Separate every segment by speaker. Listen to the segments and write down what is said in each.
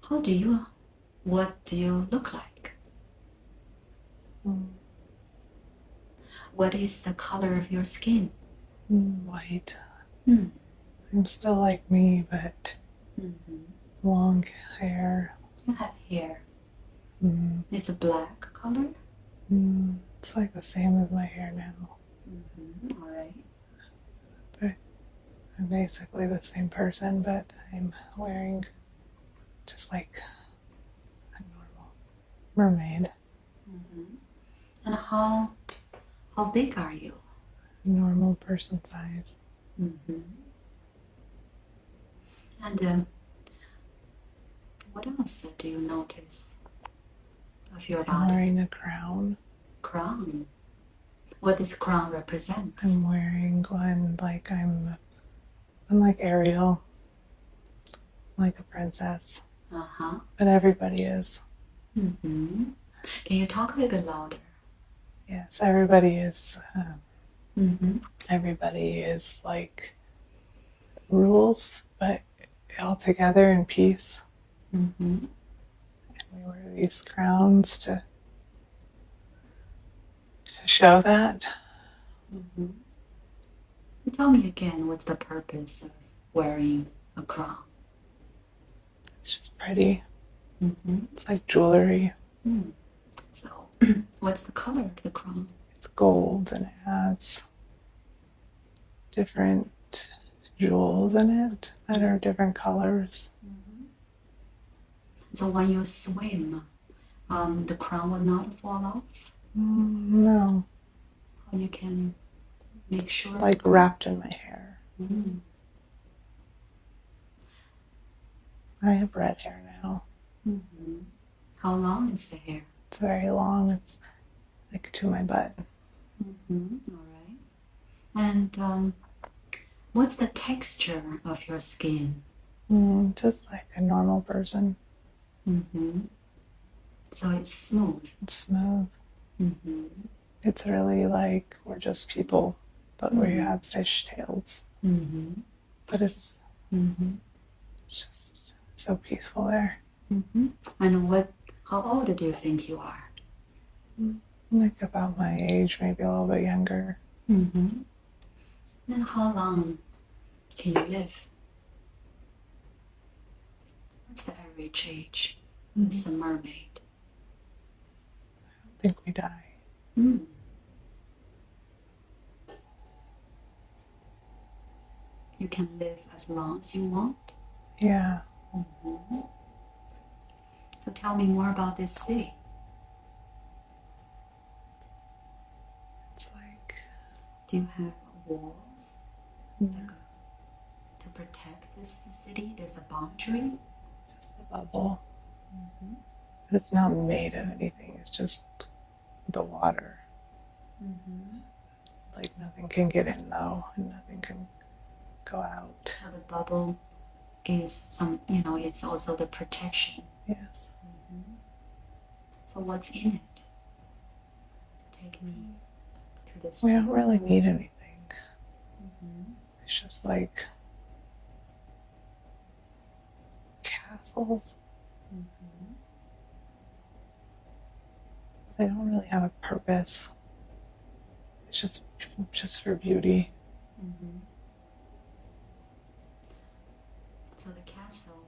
Speaker 1: What do you look like?
Speaker 2: Mm.
Speaker 1: What is the color of your skin?
Speaker 2: White.
Speaker 1: Hmm.
Speaker 2: I'm still like me, but long hair.
Speaker 1: You have hair.
Speaker 2: Mm.
Speaker 1: It's a black color?
Speaker 2: It's like the same as my hair now.
Speaker 1: All right.
Speaker 2: But I'm basically the same person, but I'm wearing just like a normal mermaid.
Speaker 1: And how big are you?
Speaker 2: Normal person size.
Speaker 1: And what else do you notice of your
Speaker 2: I'm
Speaker 1: body?
Speaker 2: wearing a crown.
Speaker 1: Crown. What this crown represents?
Speaker 2: I'm wearing one like I'm like Ariel, like a princess. But everybody is.
Speaker 1: Can you talk a little bit louder?
Speaker 2: Yes, everybody is. Everybody is like rules, but all together in peace. And we wear these crowns to show that.
Speaker 1: Tell me again, what's the purpose of wearing a crown?
Speaker 2: It's just pretty. It's like jewelry.
Speaker 1: So, what's the color of the crown?
Speaker 2: It's gold and it has different jewels in it that are different colors.
Speaker 1: So when you swim, the crown will not fall off?
Speaker 2: No.
Speaker 1: Or you can make sure?
Speaker 2: Like wrapped in my hair. I have red hair now.
Speaker 1: How long is the hair?
Speaker 2: It's very long. It's like to my butt.
Speaker 1: All right. And what's the texture of your skin?
Speaker 2: Just like a normal person.
Speaker 1: So it's smooth.
Speaker 2: It's smooth. It's really like we're just people, but we have fish tails. But it's just so peaceful there.
Speaker 1: And how old do you think you are?
Speaker 2: Like about my age, maybe a little bit younger.
Speaker 1: And how long can you live? What's the average age as a mermaid?
Speaker 2: I don't think we die.
Speaker 1: You can live as long as you want?
Speaker 2: Yeah.
Speaker 1: So tell me more about this city.
Speaker 2: It's like...
Speaker 1: Do you have walls to protect this city? There's a boundary?
Speaker 2: Just a bubble. But it's not made of anything. It's just the water. Like nothing can get in though, and nothing can go out.
Speaker 1: So the bubble is it's also the protection.
Speaker 2: Yes.
Speaker 1: So what's in it? Take me to this.
Speaker 2: We don't really need anything. It's just like castles. They don't really have a purpose. It's just for beauty.
Speaker 1: So the castle,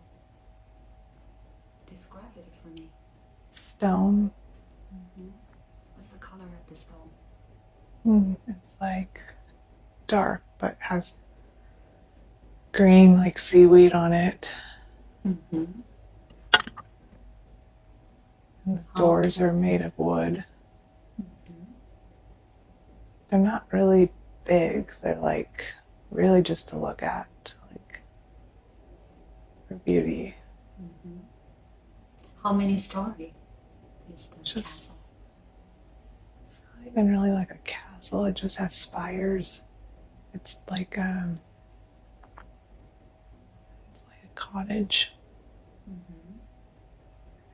Speaker 1: describe it for me.
Speaker 2: Stone.
Speaker 1: What's the color of the stone?
Speaker 2: It's like dark, but has green like seaweed on it. And the doors are made of wood. They're not really big. They're like really just to look at, like for beauty.
Speaker 1: How many stories is the castle?
Speaker 2: It's not even really like a castle. It just has spires. It's like a cottage.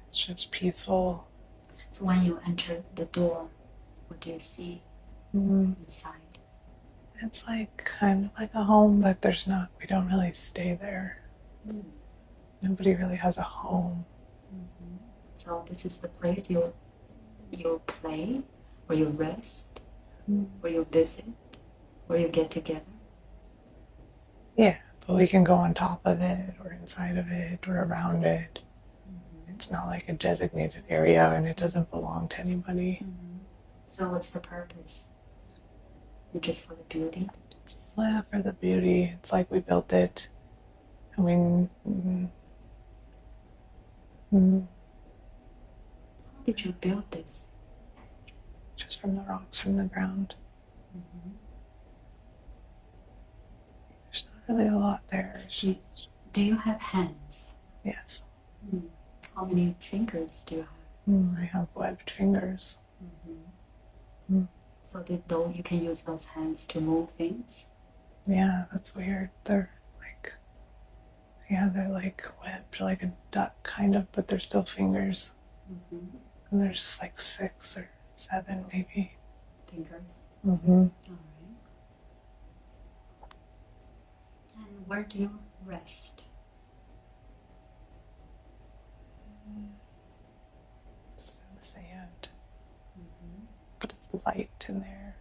Speaker 2: It's just peaceful.
Speaker 1: So when you enter the door, what do you see inside?
Speaker 2: It's like kind of like a home, but we don't really stay there. Nobody really has a home.
Speaker 1: So this is the place you play, or you rest, or you visit, or you get together.
Speaker 2: Yeah, but we can go on top of it, or inside of it, or around it. It's not like a designated area, and it doesn't belong to anybody.
Speaker 1: So what's the purpose? Just for the beauty?
Speaker 2: Yeah, for the beauty. It's like we built it. I mean,
Speaker 1: how did you build this?
Speaker 2: Just from the rocks, from the ground. There's not really a lot there.
Speaker 1: Do you have hands?
Speaker 2: Yes.
Speaker 1: How many fingers do you have?
Speaker 2: I have webbed fingers.
Speaker 1: So though you can use those hands to move things?
Speaker 2: Yeah, that's weird. They're like webbed, like a duck kind of, but they're still fingers. And there's like 6 or 7 maybe.
Speaker 1: Fingers?
Speaker 2: All
Speaker 1: right. And where do you rest?
Speaker 2: Just in the sand. But it's light in there.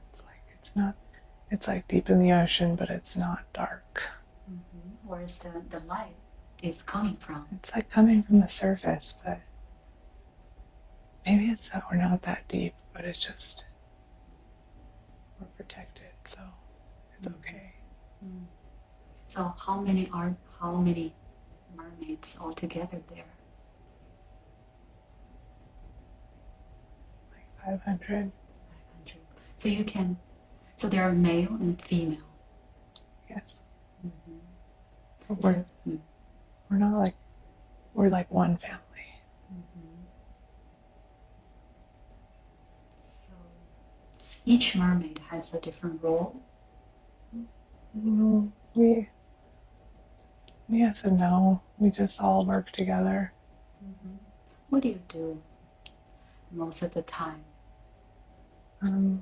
Speaker 2: It's like deep in the ocean, but it's not dark.
Speaker 1: Where is the light is coming from?
Speaker 2: It's like coming from the surface, but maybe it's that we're not that deep, but it's just we're protected, so it's okay.
Speaker 1: So how many mermaids altogether there?
Speaker 2: Like 500.
Speaker 1: So there are male and female.
Speaker 2: Yes. But we're not like, we're like one family.
Speaker 1: So each mermaid has a different role?
Speaker 2: Yes and no. We just all work together.
Speaker 1: What do you do most of the time?
Speaker 2: I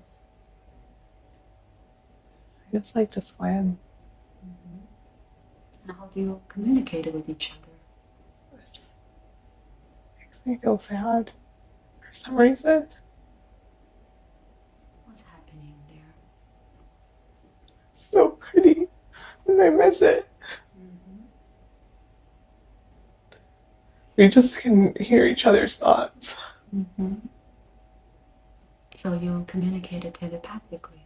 Speaker 2: just like to swim.
Speaker 1: And how do you communicate with each other?
Speaker 2: It makes me feel sad for some reason.
Speaker 1: What's happening there?
Speaker 2: So pretty, and I miss it. We just can hear each other's thoughts.
Speaker 1: So you communicate telepathically.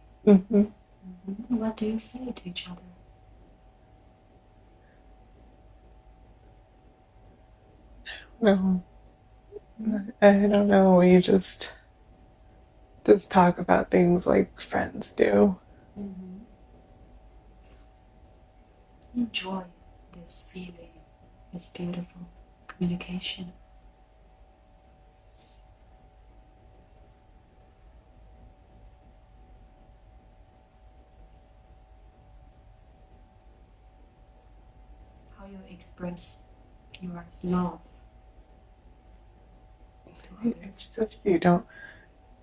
Speaker 1: What do you say to each other?
Speaker 2: No, I don't know. We just talk about things like friends do.
Speaker 1: Enjoy this feeling, this beautiful communication. How you express your love to others.
Speaker 2: It's just you don't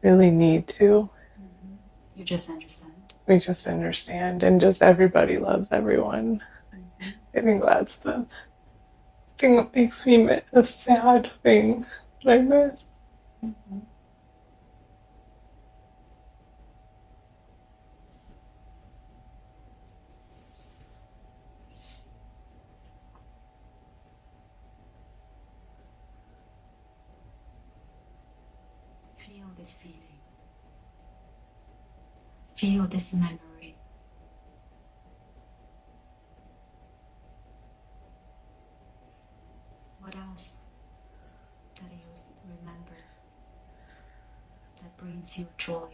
Speaker 2: really need to.
Speaker 1: You just understand.
Speaker 2: We just understand, and just everybody loves everyone. I think that's the thing that makes me miss a sad thing that I miss.
Speaker 1: Feel this feeling. Feel this memory. What else that you remember that brings you joy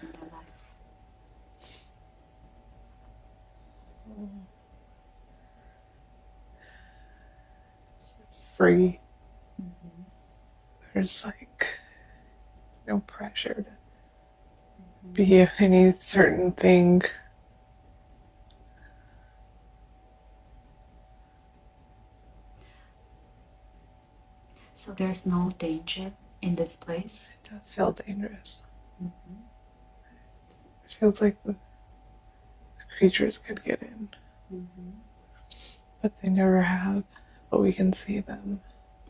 Speaker 1: in the life?
Speaker 2: It's free. There's like no pressure to be any certain thing.
Speaker 1: So there's no danger in this place?
Speaker 2: It does feel dangerous. It feels like the creatures could get in. But they never have, but we can see them.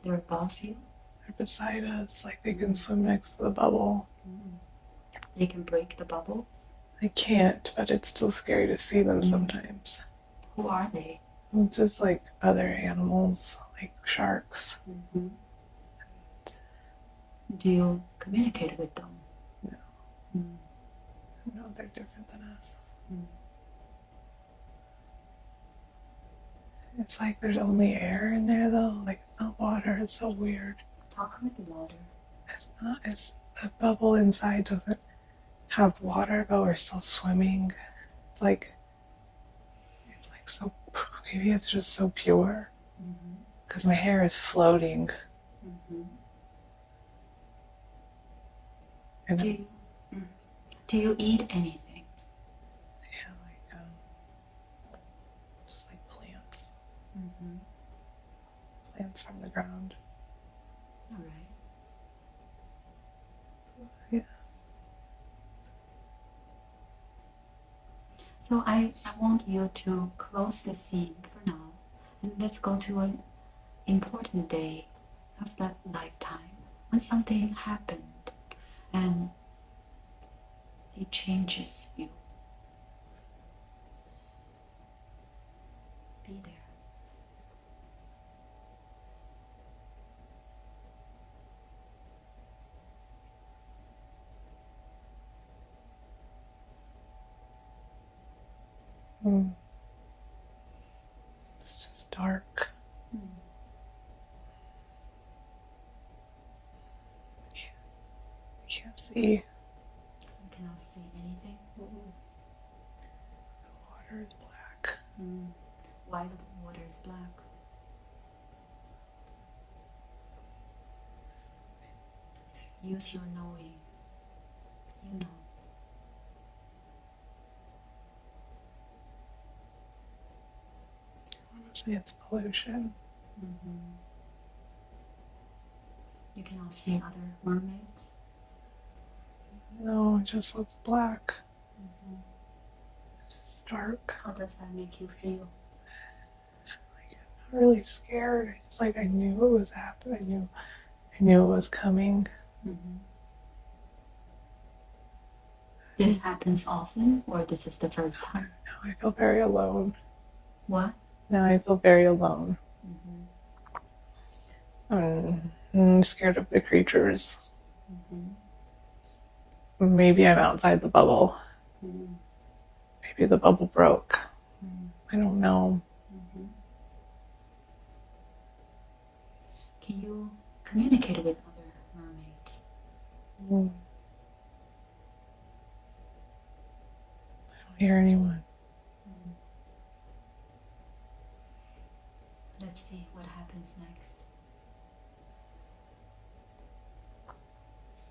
Speaker 1: They're above you?
Speaker 2: They're beside us, like they can swim next to the bubble.
Speaker 1: They can break the bubbles?
Speaker 2: I can't, but it's still scary to see them sometimes.
Speaker 1: Who are they?
Speaker 2: It's just like other animals, like sharks.
Speaker 1: Do you communicate with them?
Speaker 2: No. No, they're different than us. It's like there's only air in there though, like it's not water. It's so weird.
Speaker 1: Talk with the water.
Speaker 2: It's the bubble inside doesn't have water, but we're still swimming. It's like so, maybe it's just so pure. Because my hair is floating. And
Speaker 1: do you eat anything?
Speaker 2: Yeah, like just like plants. Plants from the ground.
Speaker 1: All right.
Speaker 2: Yeah.
Speaker 1: So I want you to close the scene for now, and let's go to an important day of that lifetime when something happened and it changes you. Be there.
Speaker 2: It's just dark. I can't see.
Speaker 1: You cannot see anything?
Speaker 2: The water is black.
Speaker 1: Why the water is black? Use your knowing. You know.
Speaker 2: Honestly, it's pollution.
Speaker 1: You cannot see other mermaids?
Speaker 2: No, it just looks black. It's just dark.
Speaker 1: How does that make you feel?
Speaker 2: Like, I'm not really scared. It's like I knew it was happening. I knew it was coming.
Speaker 1: This happens often, or this is the first time?
Speaker 2: Now I feel very alone.
Speaker 1: What?
Speaker 2: Now I feel very alone. I'm scared of the creatures. Maybe I'm outside the bubble. Maybe the bubble broke. I don't know.
Speaker 1: Can you communicate with other mermaids?
Speaker 2: I don't hear anyone.
Speaker 1: Let's see what happens next.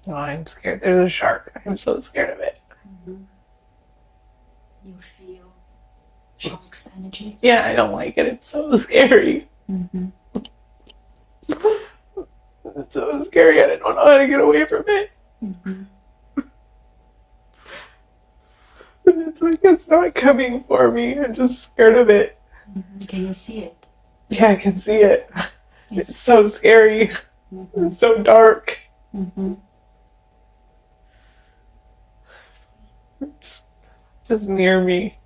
Speaker 2: Oh, I'm scared. There's a shark. I'm so scared of it.
Speaker 1: You feel shark's energy?
Speaker 2: Yeah, I don't like it. It's so scary. It's so scary. I don't know how to get away from it. It's like it's not coming for me. I'm just scared of it.
Speaker 1: Can you see it?
Speaker 2: Yeah, I can see it. It's so scary. It's so dark. It's just near me.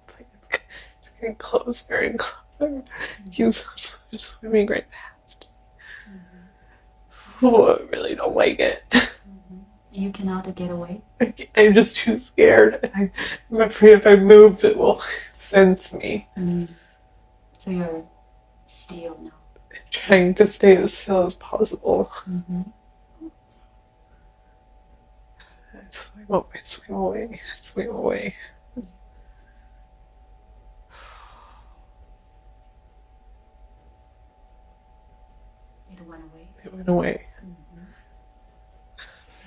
Speaker 2: It's getting closer and closer. He's swimming right past. Oh, I really don't like it.
Speaker 1: You cannot get away?
Speaker 2: I'm just too scared. I'm afraid if I move, it will sense me.
Speaker 1: So you're still now?
Speaker 2: I'm trying to stay as still as possible. I swim away.
Speaker 1: It went away?
Speaker 2: It went away.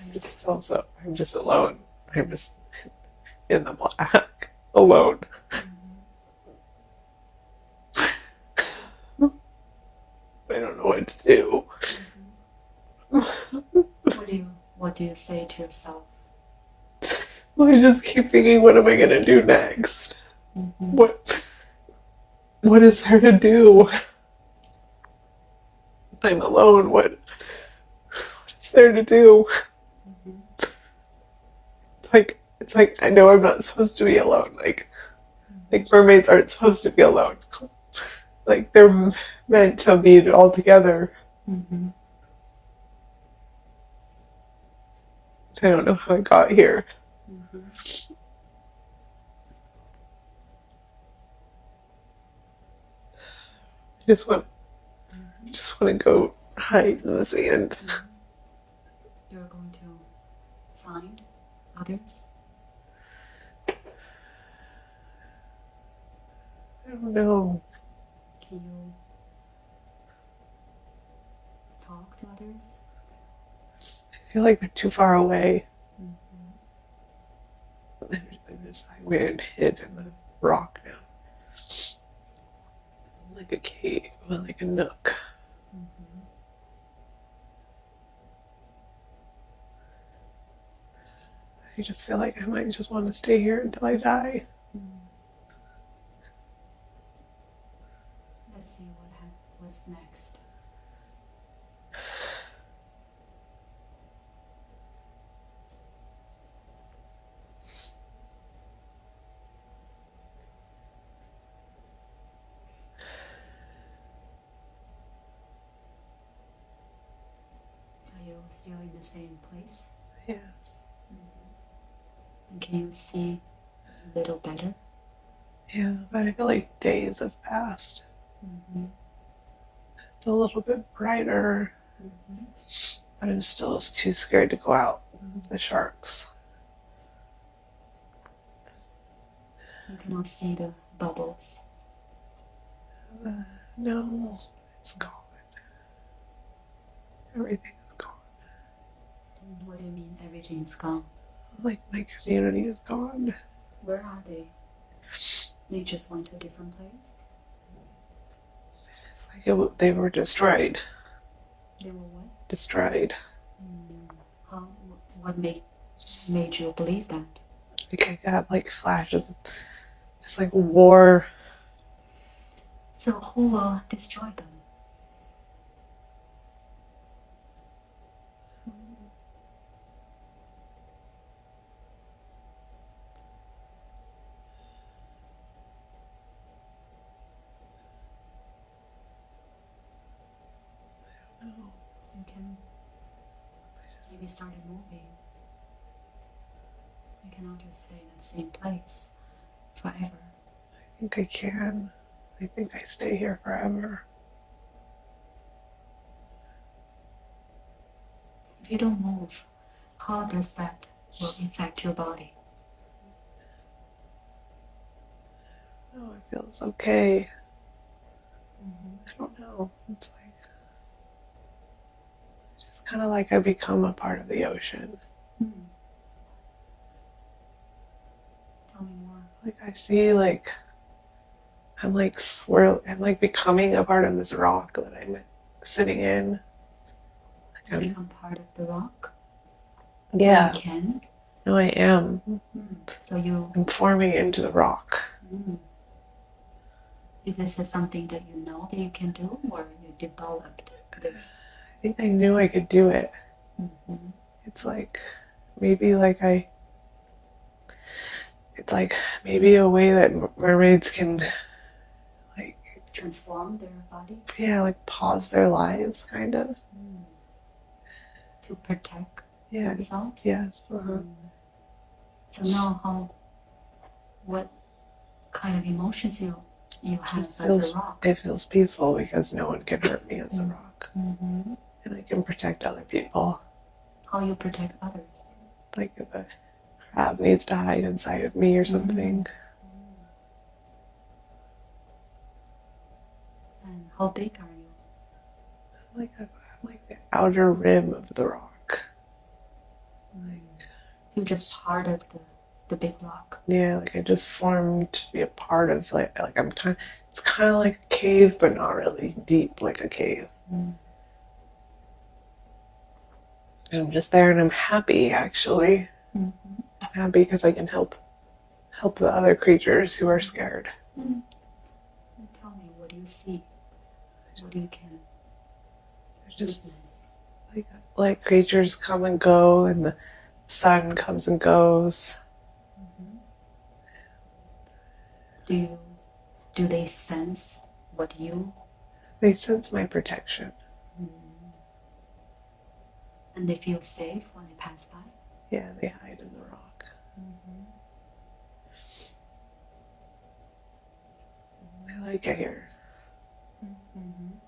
Speaker 2: I'm just alone. I'm just in the black, alone. I don't know what to do.
Speaker 1: What do you say to yourself?
Speaker 2: I just keep thinking, what am I gonna do next? What is there to do? I'm alone. What is there to do? It's like I know I'm not supposed to be alone. Like mermaids aren't supposed to be alone. Like they're meant to be all together. I don't know how I got here. I just want to go hide in the sand.
Speaker 1: You're going to find others?
Speaker 2: I don't know.
Speaker 1: Can you talk to others?
Speaker 2: I feel like they're too far away. We're hid in the rock now. Like a cave, like a nook. I just feel like I might just want to stay here until I die.
Speaker 1: Let's see what's next. Are you still in the same place?
Speaker 2: Yes.
Speaker 1: And can you see a little better?
Speaker 2: Yeah, but I feel like days have passed. It's a little bit brighter, but I'm still too scared to go out with the sharks.
Speaker 1: You cannot see the bubbles.
Speaker 2: No, it's gone. Everything is gone.
Speaker 1: What do you mean everything's gone?
Speaker 2: Like my community is gone.
Speaker 1: Where are they? They just went to a different place?
Speaker 2: Like they were destroyed.
Speaker 1: They were what?
Speaker 2: Destroyed.
Speaker 1: What made you believe that?
Speaker 2: Like I got like flashes. It's like war.
Speaker 1: So who will destroy them? You can maybe start moving. You cannot just stay in the same place forever.
Speaker 2: I think I can. I think I stay here forever.
Speaker 1: If you don't move, how does that will affect your body?
Speaker 2: Oh, it feels okay. I don't know. It's like just kind of like I become a part of the ocean.
Speaker 1: Tell me more.
Speaker 2: Like I see like I'm like I'm like becoming a part of this rock that I'm sitting in.
Speaker 1: You become part of the rock?
Speaker 2: Yeah.
Speaker 1: You can?
Speaker 2: No, I am.
Speaker 1: So
Speaker 2: I'm forming into the rock.
Speaker 1: Is this something that you know that you can do, or you developed this?
Speaker 2: I think I knew I could do it. It's like maybe like it's like maybe a way that mermaids can like
Speaker 1: transform their body.
Speaker 2: Yeah, like pause their lives, kind of.
Speaker 1: To protect themselves.
Speaker 2: Yes.
Speaker 1: So now, what kind of emotions you have as a rock?
Speaker 2: It feels peaceful because no one can hurt me as a rock, and I can protect other people.
Speaker 1: How you protect others?
Speaker 2: Like if a crab needs to hide inside of me or something.
Speaker 1: And how big are you?
Speaker 2: I'm like the outer rim of the rock.
Speaker 1: You're just part of the big rock.
Speaker 2: Yeah, like I just formed to be a part of like I'm it's kind of like a cave, but not really deep like a cave. And I'm just there, and I'm happy actually. I'm happy because I can help help the other creatures who are scared.
Speaker 1: Tell me, what do you see? What do you can?
Speaker 2: Just like creatures come and go, and the sun comes and goes.
Speaker 1: Do they sense what you?
Speaker 2: They sense my protection.
Speaker 1: And they feel safe when they pass by?
Speaker 2: Yeah, they hide in the rock. I like it here.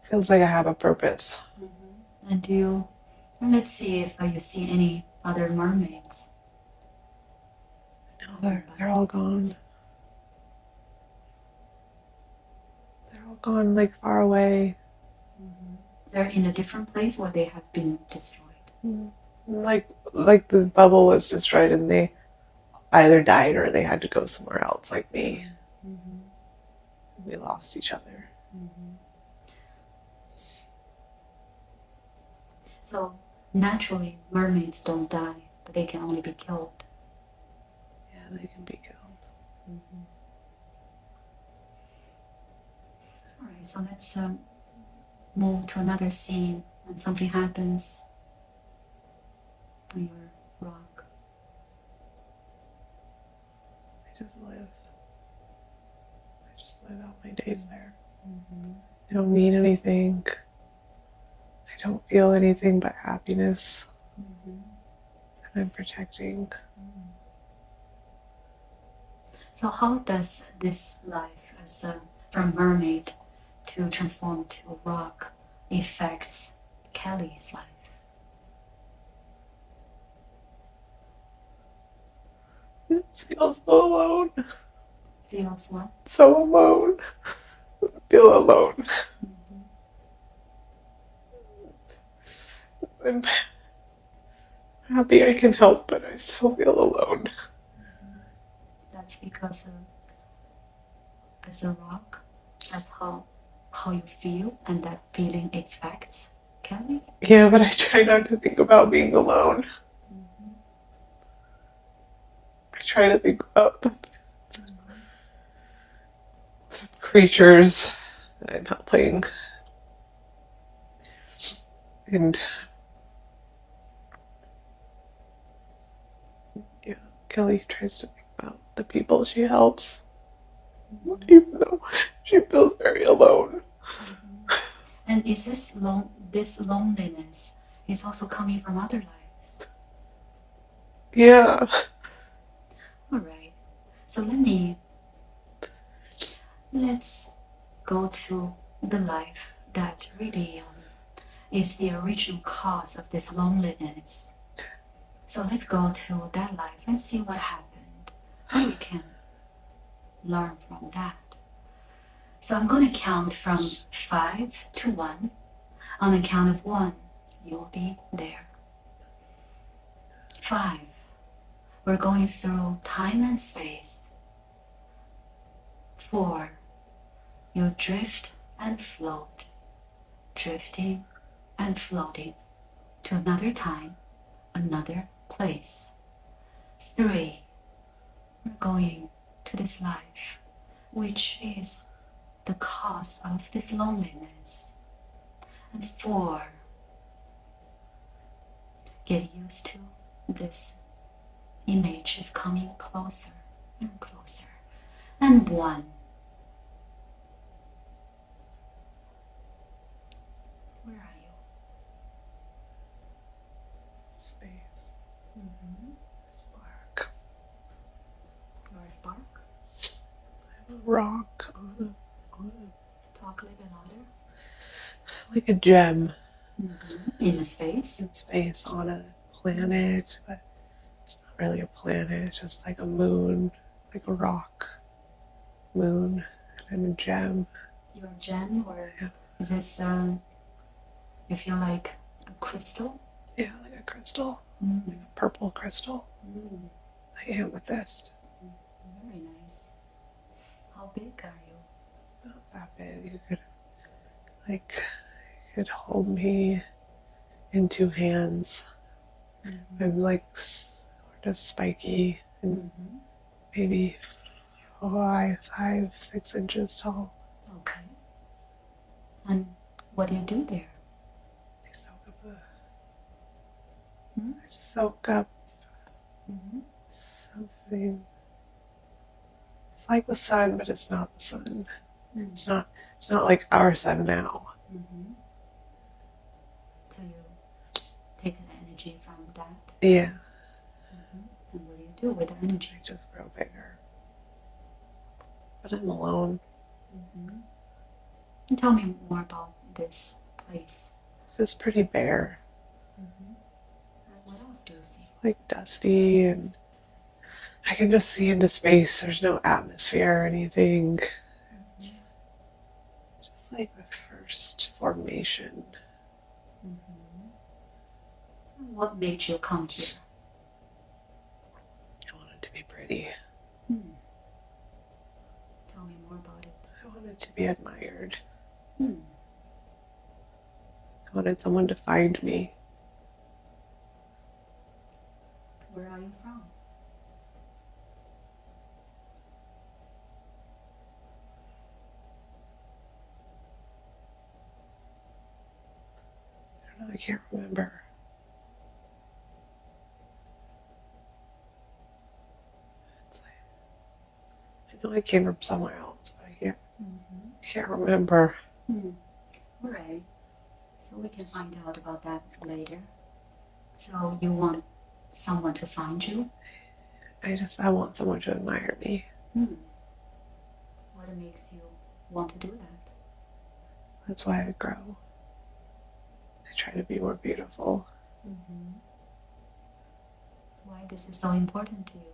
Speaker 2: Feels like I have a purpose.
Speaker 1: And let's see if you see any other mermaids.
Speaker 2: No, they're all gone. They're all gone, like far away.
Speaker 1: They're in a different place where they have been destroyed.
Speaker 2: Like the bubble was destroyed and they either died or they had to go somewhere else, like me. We lost each other.
Speaker 1: So naturally, mermaids don't die, but they can only be killed.
Speaker 2: Yeah, they can be killed.
Speaker 1: All right, so let's move to another scene when something happens on your rock.
Speaker 2: I just live out my days there. I don't need anything. I don't feel anything but happiness. And I'm protecting.
Speaker 1: So how does this life as from mermaid to transform to rock affects Kelly's life?
Speaker 2: It feels so alone.
Speaker 1: Feels what?
Speaker 2: So alone. I feel alone. I'm happy I can help, but I still feel alone.
Speaker 1: That's because as a rock, that's how you feel, and that feeling affects Kelly?
Speaker 2: Yeah, but I try not to think about being alone. I try to think about the creatures that I'm helping. And yeah, Kelly tries to think about the people she helps, even though she feels very alone.
Speaker 1: And is this loneliness is also coming from other lives?
Speaker 2: Yeah.
Speaker 1: All right. So let's go to the life that really is the original cause of this loneliness. So let's go to that life and see what happened. What we can learn from that. So I'm going to count from 5 to 1. On the count of 1, you'll be there. 5. We're going through time and space. 4. You drift and float, drifting and floating to another time, another place. 3. We're going to this life, which is the cause of this loneliness. And 4. Get used to this image is coming closer and closer. And 1. Where are you?
Speaker 2: Space. It's black.
Speaker 1: You're a spark?
Speaker 2: I'm a rock on
Speaker 1: Talk a little bit louder.
Speaker 2: like a gem.
Speaker 1: In the space?
Speaker 2: In space on a planet, but it's not really a planet, it's just like a moon, like a rock moon. I'm a gem.
Speaker 1: You're a gem, or
Speaker 2: yeah.
Speaker 1: Is this you feel like a crystal?
Speaker 2: Yeah, like a crystal. Like a purple crystal. Like amethyst.
Speaker 1: Very nice. How big are you?
Speaker 2: Not that big. You could hold me in 2 hands. I'm like sort of spiky and maybe 5, 6 inches tall.
Speaker 1: Okay. And what do you do there?
Speaker 2: I soak up something. It's like the sun, but it's not the sun. It's not like our sun now.
Speaker 1: So you take the energy from that?
Speaker 2: Yeah.
Speaker 1: And what do you do with the energy?
Speaker 2: I just grow bigger. But I'm alone.
Speaker 1: And tell me more about this place.
Speaker 2: It's just pretty bare.
Speaker 1: And what else do you see?
Speaker 2: Like dusty, and I can just see into space. There's no atmosphere or anything. It's just like the first formation.
Speaker 1: What made you come here?
Speaker 2: I wanted to be pretty.
Speaker 1: Tell me more about it.
Speaker 2: I wanted to be admired. I wanted someone to find me.
Speaker 1: Where are you from?
Speaker 2: I don't know, I can't remember. I know I came from somewhere else, but I can't remember.
Speaker 1: All right. So we can find out about that later. So you want someone to find you?
Speaker 2: I want someone to admire me.
Speaker 1: What makes you want to do that?
Speaker 2: That's why I grow. I try to be more beautiful.
Speaker 1: Why this is so important to you?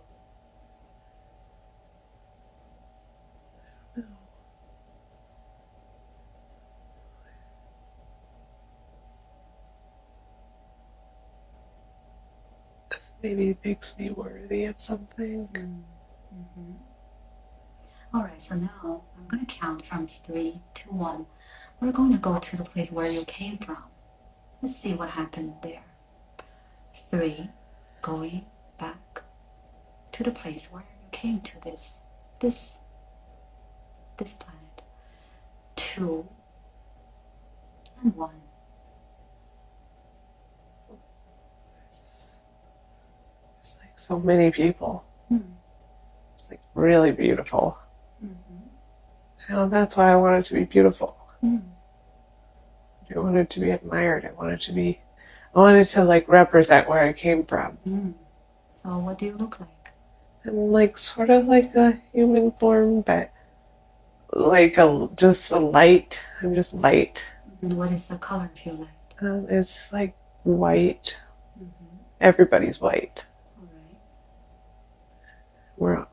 Speaker 2: I don't know. Maybe it makes me worthy of something.
Speaker 1: Alright, so now I'm going to count from 3 to 1. We're going to go to the place where you came from. Let's see what happened there. 3, going back to the place where you came to this planet. 2 and 1.
Speaker 2: So many people. It's like really beautiful. And that's why I wanted to be beautiful. I wanted to be admired. I wanted to like represent where I came from.
Speaker 1: So what do you look like?
Speaker 2: I'm like sort of like a human form, but like just a light. I'm just light.
Speaker 1: What is the color of your light?
Speaker 2: It's like white. Everybody's white. We're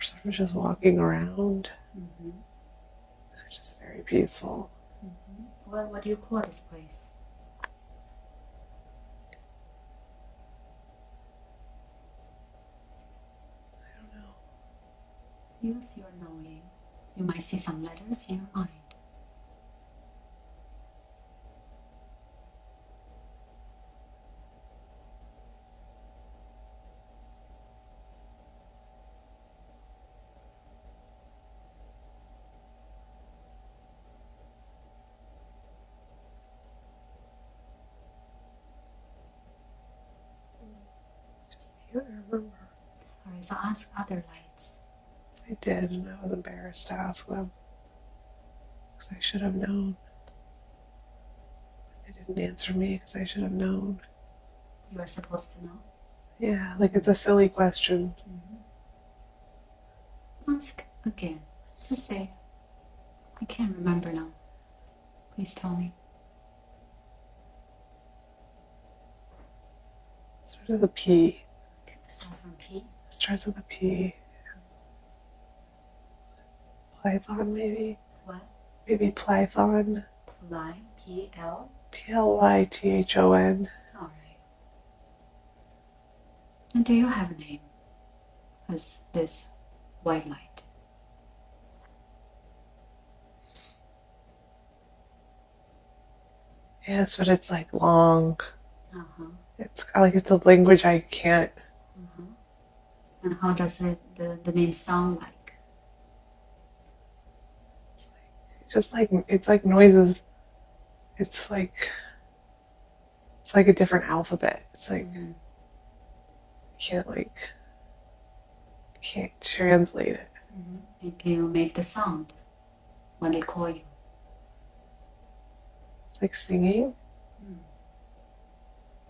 Speaker 2: sort of just walking around. It's just very peaceful.
Speaker 1: Well, what do you call this place?
Speaker 2: I don't know.
Speaker 1: Use your knowing. You might see some letters in your mind.
Speaker 2: I can't remember.
Speaker 1: Alright, so ask other lights.
Speaker 2: I did, and I was embarrassed to ask them. Because I should have known. They didn't answer me because I should have known.
Speaker 1: You are supposed to know?
Speaker 2: Yeah, like it's a silly question.
Speaker 1: Ask again. Just say, I can't remember now. Please tell me.
Speaker 2: Starts with a P.
Speaker 1: Start from P.
Speaker 2: Starts with a P. Python, maybe?
Speaker 1: What?
Speaker 2: Maybe Python.
Speaker 1: Ply. P-L.
Speaker 2: P-L-Y-T-H-O-N.
Speaker 1: Alright. And do you have a name? As this white light?
Speaker 2: Yes, but it's like long. It's like it's a language I can't
Speaker 1: And how does the name sound like?
Speaker 2: It's like noises. It's like a different alphabet. It's like can't translate it.
Speaker 1: And can you make the sound when they call you?
Speaker 2: It's like singing.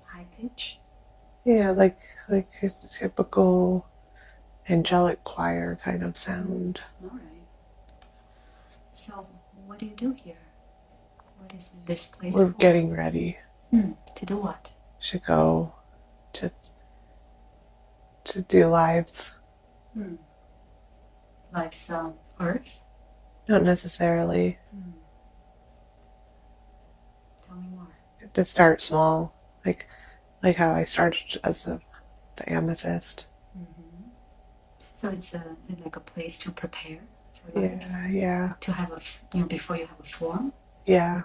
Speaker 1: High pitch?
Speaker 2: Yeah, like a typical angelic choir kind of sound.
Speaker 1: All right. So, what do you do here? What is this place
Speaker 2: We're
Speaker 1: for?
Speaker 2: getting ready.
Speaker 1: To do what?
Speaker 2: To go to do lives.
Speaker 1: Lives on Earth?
Speaker 2: Not necessarily.
Speaker 1: Tell me more.
Speaker 2: To start small, like how I started as the amethyst.
Speaker 1: So it's like a place to prepare for lives.
Speaker 2: Yeah.
Speaker 1: To have before you have a form.
Speaker 2: Yeah.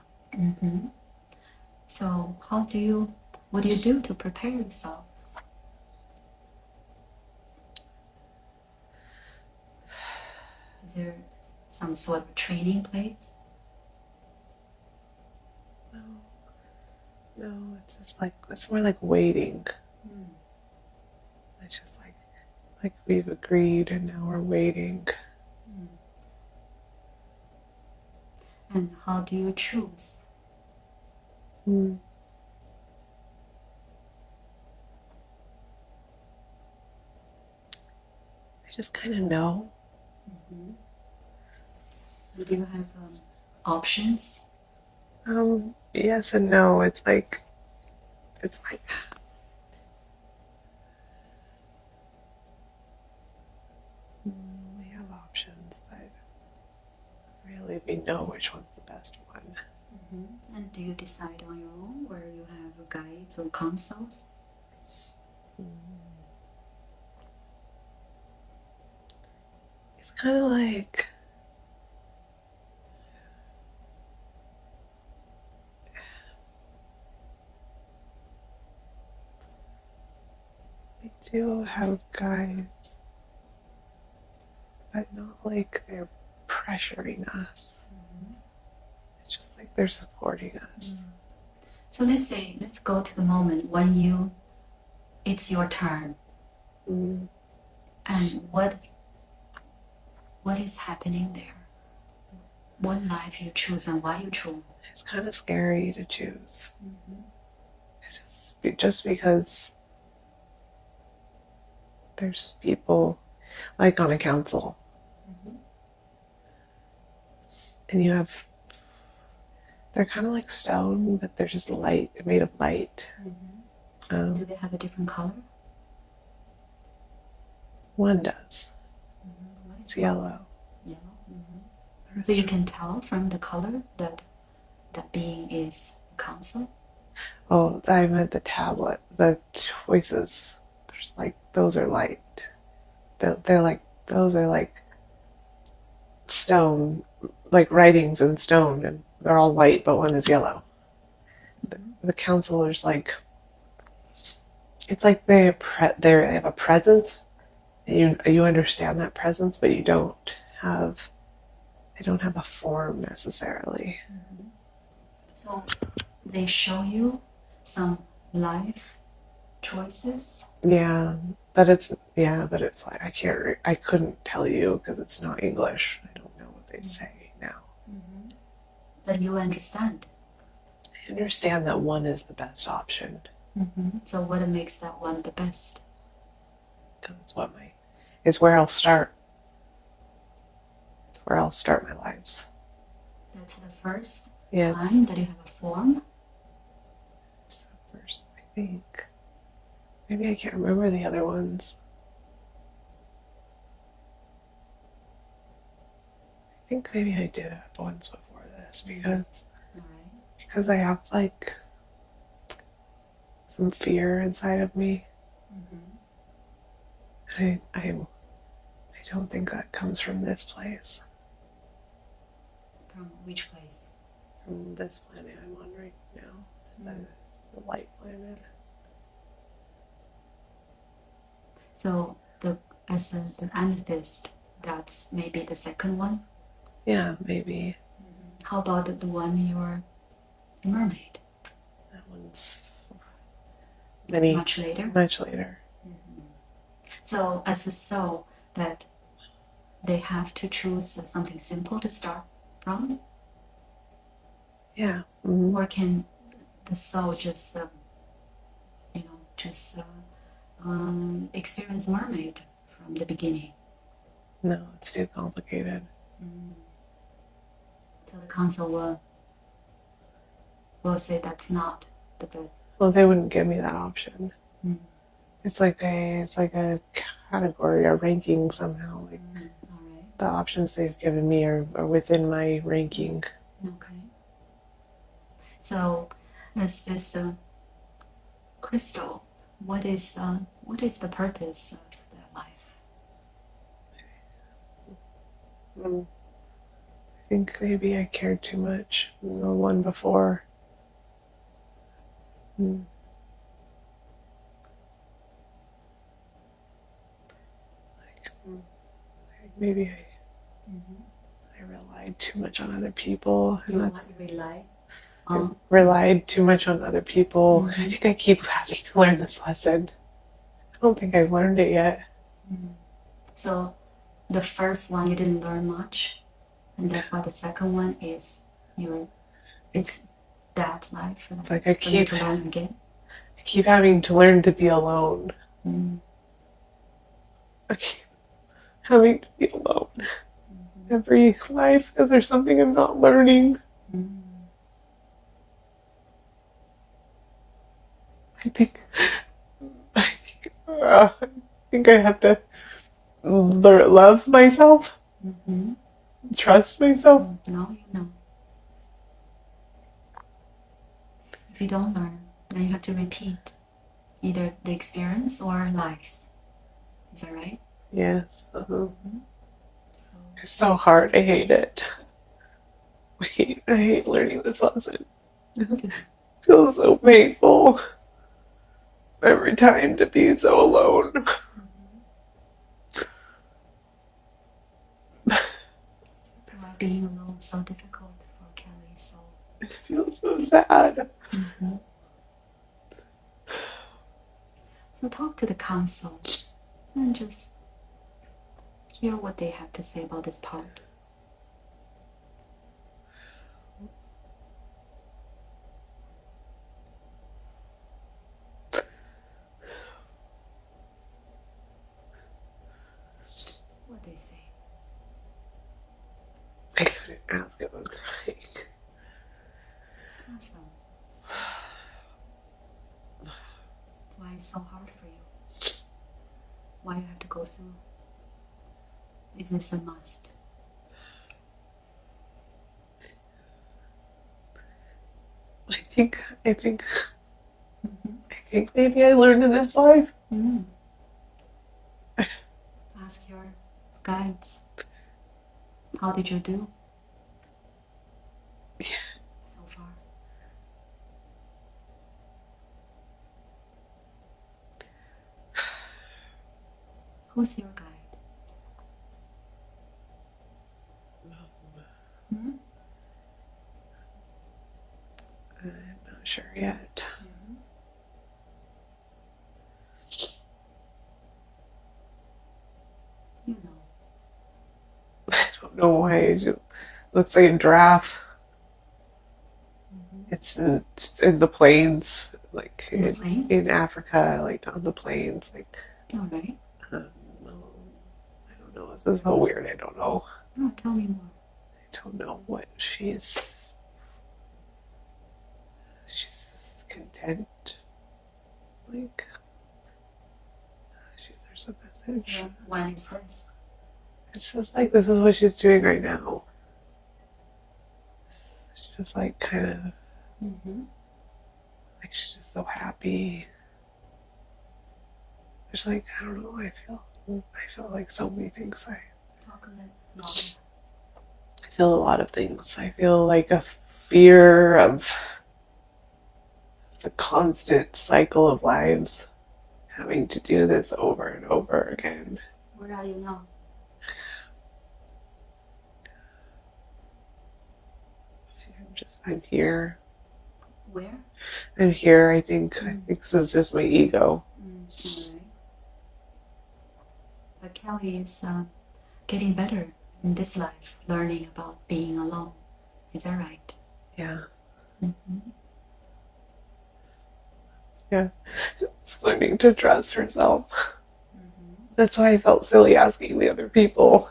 Speaker 1: So what do you do to prepare yourself? Is there some sort of training place?
Speaker 2: No, it's more like waiting. It's just like we've agreed and now we're waiting.
Speaker 1: And how do you choose?
Speaker 2: I just kind of know.
Speaker 1: Do you have options?
Speaker 2: Yes and no. It's like we have options, but really we know which one's the best one.
Speaker 1: And do you decide on your own, or you have guides or counsels?
Speaker 2: It's kind of like we do have guides, but not like they're pressuring us. It's just like they're supporting us.
Speaker 1: So let's go to the moment when it's your turn. And what is happening there? What life you choose and why you choose?
Speaker 2: It's kind of scary to choose. It's just because there's people like on a council, and they're kind of like stone, but they're just made of light.
Speaker 1: Do they have a different color?
Speaker 2: One does. It's yellow.
Speaker 1: Yellow. So you can tell from the color that being is council?
Speaker 2: Oh, I meant the tablet, the choices. There's those are light. Those are like stone, like writings in stone, and they're all white, but one is yellow. The counselor's it's like they have a presence, and you understand that presence, but they don't have a form necessarily.
Speaker 1: So they show you some life choices.
Speaker 2: Yeah, but it's like I couldn't tell you because it's not English. I don't know what they say now.
Speaker 1: But you understand.
Speaker 2: I understand that one is the best option.
Speaker 1: So what makes that one the best?
Speaker 2: Because it's where I'll start. It's where I'll start my lives.
Speaker 1: That's the first
Speaker 2: Yes.
Speaker 1: time that you have a form?
Speaker 2: It's the first, I think. Maybe I can't remember the other ones. I think maybe I did have ones before this because I have some fear inside of me. I don't think that comes from this place.
Speaker 1: From which place?
Speaker 2: From this planet I'm on right now, the light planet.
Speaker 1: So as the amethyst, that's maybe the second one?
Speaker 2: Yeah, maybe.
Speaker 1: How about the one you're mermaid?
Speaker 2: That one's
Speaker 1: much later.
Speaker 2: Much later.
Speaker 1: So as a soul, that they have to choose something simple to start from?
Speaker 2: Yeah.
Speaker 1: Or can the soul just, experience mermaid from the beginning?
Speaker 2: No, it's too complicated.
Speaker 1: So the council will say that's not the best.
Speaker 2: Well, they wouldn't give me that option. It's like a category or ranking somehow. Like the options they've given me are within my ranking.
Speaker 1: Okay. So, as this crystal, what is the purpose of their life?
Speaker 2: I think maybe I cared too much. The one before. Maybe I relied too much on other people. And relied too much on other people. I think I keep having to learn this lesson. I don't think I've learned it yet.
Speaker 1: So the first one you didn't learn much, and that's why the second one is it's that life.
Speaker 2: It's like I keep having to learn to be alone. I keep having to be alone every life because there's something I'm not learning. I think I have to love myself, trust myself.
Speaker 1: No, if you don't learn, then you have to repeat either the experience or lives. Is that right?
Speaker 2: Yes. It's so hard. I hate it. I hate learning this lesson. It feels so painful every time to be so alone.
Speaker 1: Why being alone so difficult for Kelly's soul?
Speaker 2: It feels so sad.
Speaker 1: So talk to the council and just hear what they have to say about this part. What they say.
Speaker 2: I couldn't ask, I was crying.
Speaker 1: Council. Why it's so hard for you? Why you have to go through? Is this a must?
Speaker 2: I think maybe I learned in this life.
Speaker 1: Ask your guides. How did you do?
Speaker 2: Yeah.
Speaker 1: So far. Who's your guide?
Speaker 2: I'm not sure yet.
Speaker 1: You know.
Speaker 2: I don't know why it just looks like a giraffe. It's in the plains, like in Africa, like on the plains, like.
Speaker 1: All right.
Speaker 2: I don't know. This is so weird. I don't know.
Speaker 1: No, tell me more.
Speaker 2: I don't know what she's content. Like, there's a message.
Speaker 1: Yeah. When is this?
Speaker 2: It's just like this is what she's doing right now. She's just like kind of like she's just so happy. There's like I don't know. I feel like so many things. I feel a lot of things. I feel like a fear of the constant cycle of lives, having to do this over and over again.
Speaker 1: Where are you now?
Speaker 2: I'm here.
Speaker 1: Where?
Speaker 2: I'm here, I think. I think this is just my ego.
Speaker 1: Alright. But Kelly is getting better in this life, learning about being alone. Is that right?
Speaker 2: Yeah.
Speaker 1: Mm-hmm.
Speaker 2: Yeah. It's learning to trust herself. That's why I felt silly asking the other people.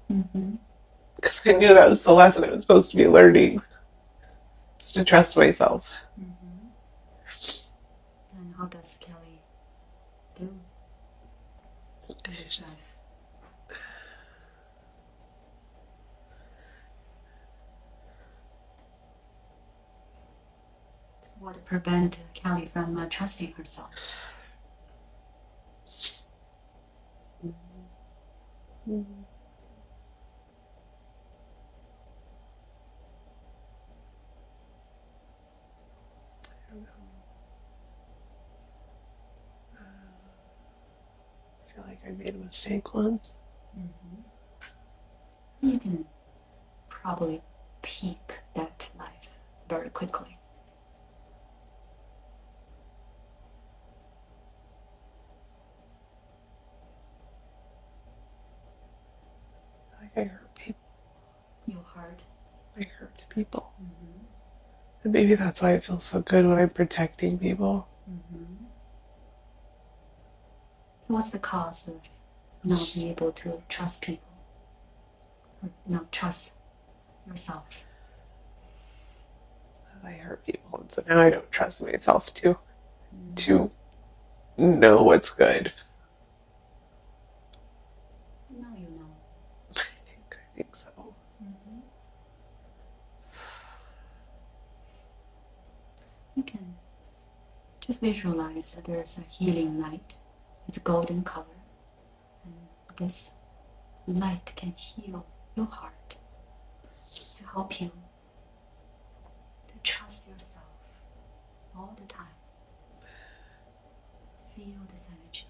Speaker 2: Because I knew that was the lesson I was supposed to be learning. Just to trust myself.
Speaker 1: And how does Kelly do in this life? What prevent Kelly from trusting herself?
Speaker 2: I feel like I made a mistake once.
Speaker 1: You can probably peak that life very quickly.
Speaker 2: Like I hurt people.
Speaker 1: You hurt.
Speaker 2: I hurt people. And maybe that's why it feels so good when I'm protecting people.
Speaker 1: So what's the cause of not being able to trust people? Or not trust yourself?
Speaker 2: Because I hurt people, and so now I don't trust myself to know what's good.
Speaker 1: Now you know.
Speaker 2: I think so.
Speaker 1: You can just visualize that there's a healing light. It's a golden color. And this light can heal your heart to help you to trust yourself all the time. Feel this energy.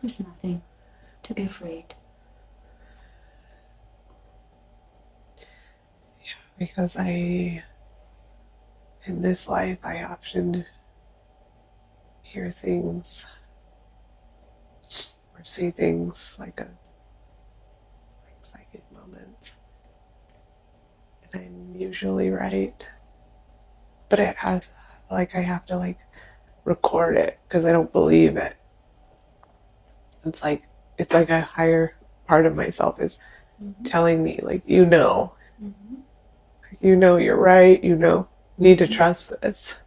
Speaker 1: There's nothing to be afraid.
Speaker 2: Because in this life, I often hear things or see things like psychic moments. And I'm usually right. But I have to record it because I don't believe it. It's like a higher part of myself is telling me, you're right, you need to trust this.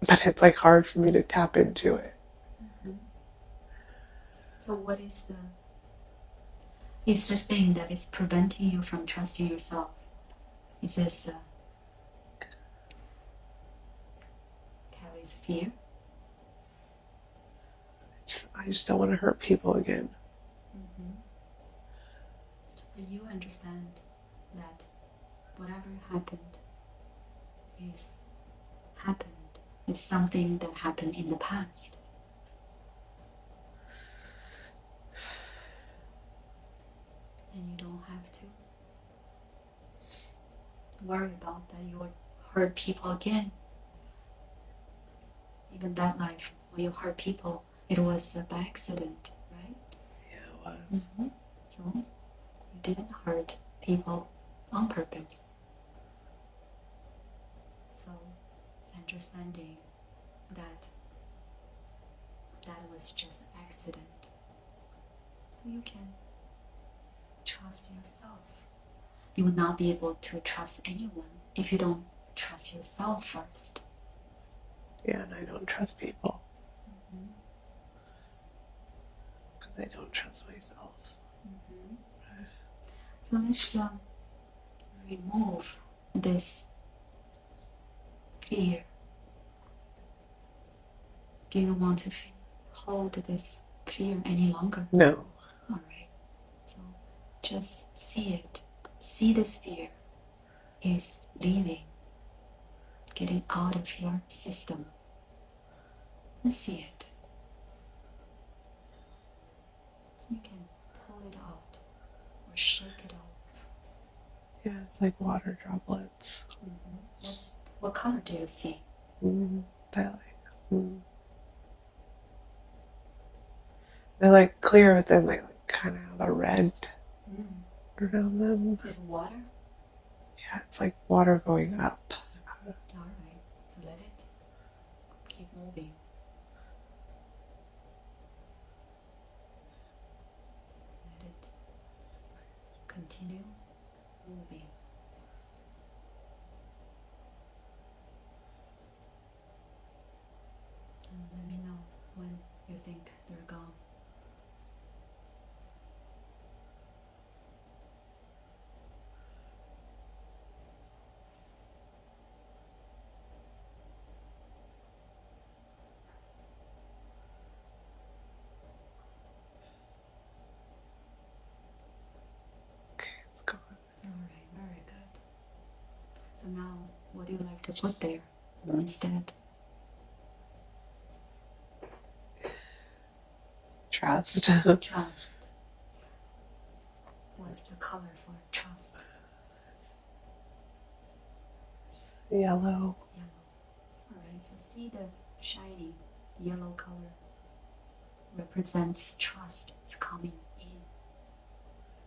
Speaker 2: But it's hard for me to tap into it.
Speaker 1: So what is the thing that is preventing you from trusting yourself? Is this Kelly's fear?
Speaker 2: I just don't want to hurt people again.
Speaker 1: But you understand that whatever happened is something that happened in the past. And you don't have to worry about that you will hurt people again. Even that life, when you hurt people, it was by accident, right?
Speaker 2: Yeah, it was.
Speaker 1: So you didn't hurt people on purpose. So understanding that was just an accident. So you can trust yourself. You will not be able to trust anyone if you don't trust yourself first.
Speaker 2: Yeah, and I don't trust people. Because I don't trust myself.
Speaker 1: So let's remove this fear. Do you want to hold this fear any longer?
Speaker 2: No.
Speaker 1: Alright. So just see it. See this fear is leaving, getting out of your system. and see it. You can pull it out or shake it off.
Speaker 2: Yeah, it's like water droplets.
Speaker 1: What color do you see?
Speaker 2: Violet. They're like clear, but then they like kind of have a red around them.
Speaker 1: Is it water?
Speaker 2: Yeah, it's like water going up.
Speaker 1: Alright, so let it keep moving. Let it continue moving. And let me know when you think they're gone.
Speaker 2: Okay, it's gone.
Speaker 1: Alright, very good. So now, what do you like to put there instead?
Speaker 2: Trust.
Speaker 1: Trust. What's the color for trust?
Speaker 2: Yellow.
Speaker 1: Yellow. Alright, so see the shiny yellow color represents trust is coming in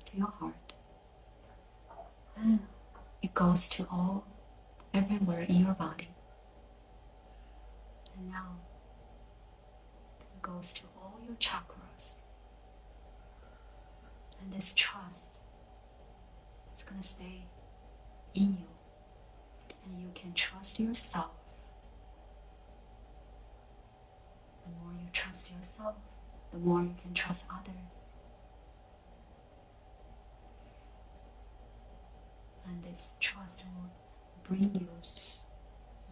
Speaker 1: to your heart. And it goes to everywhere in your body. And now it goes to all your chakras. And this trust is going to stay in you. And you can trust yourself. The more you trust yourself, the more you can trust others. And this trust will bring you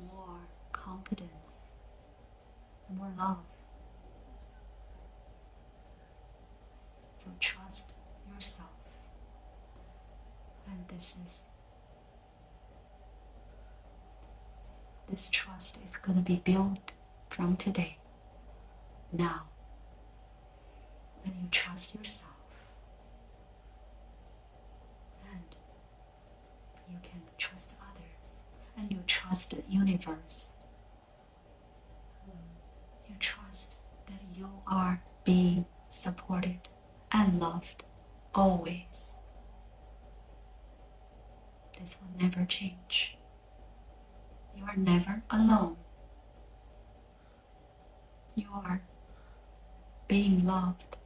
Speaker 1: more confidence, more love. So trust yourself. And this trust is going to be built from today, now. And you trust yourself. And you can trust others. And you trust the universe. You trust that you are being supported and loved always. This will never change. You are never alone. You are being loved.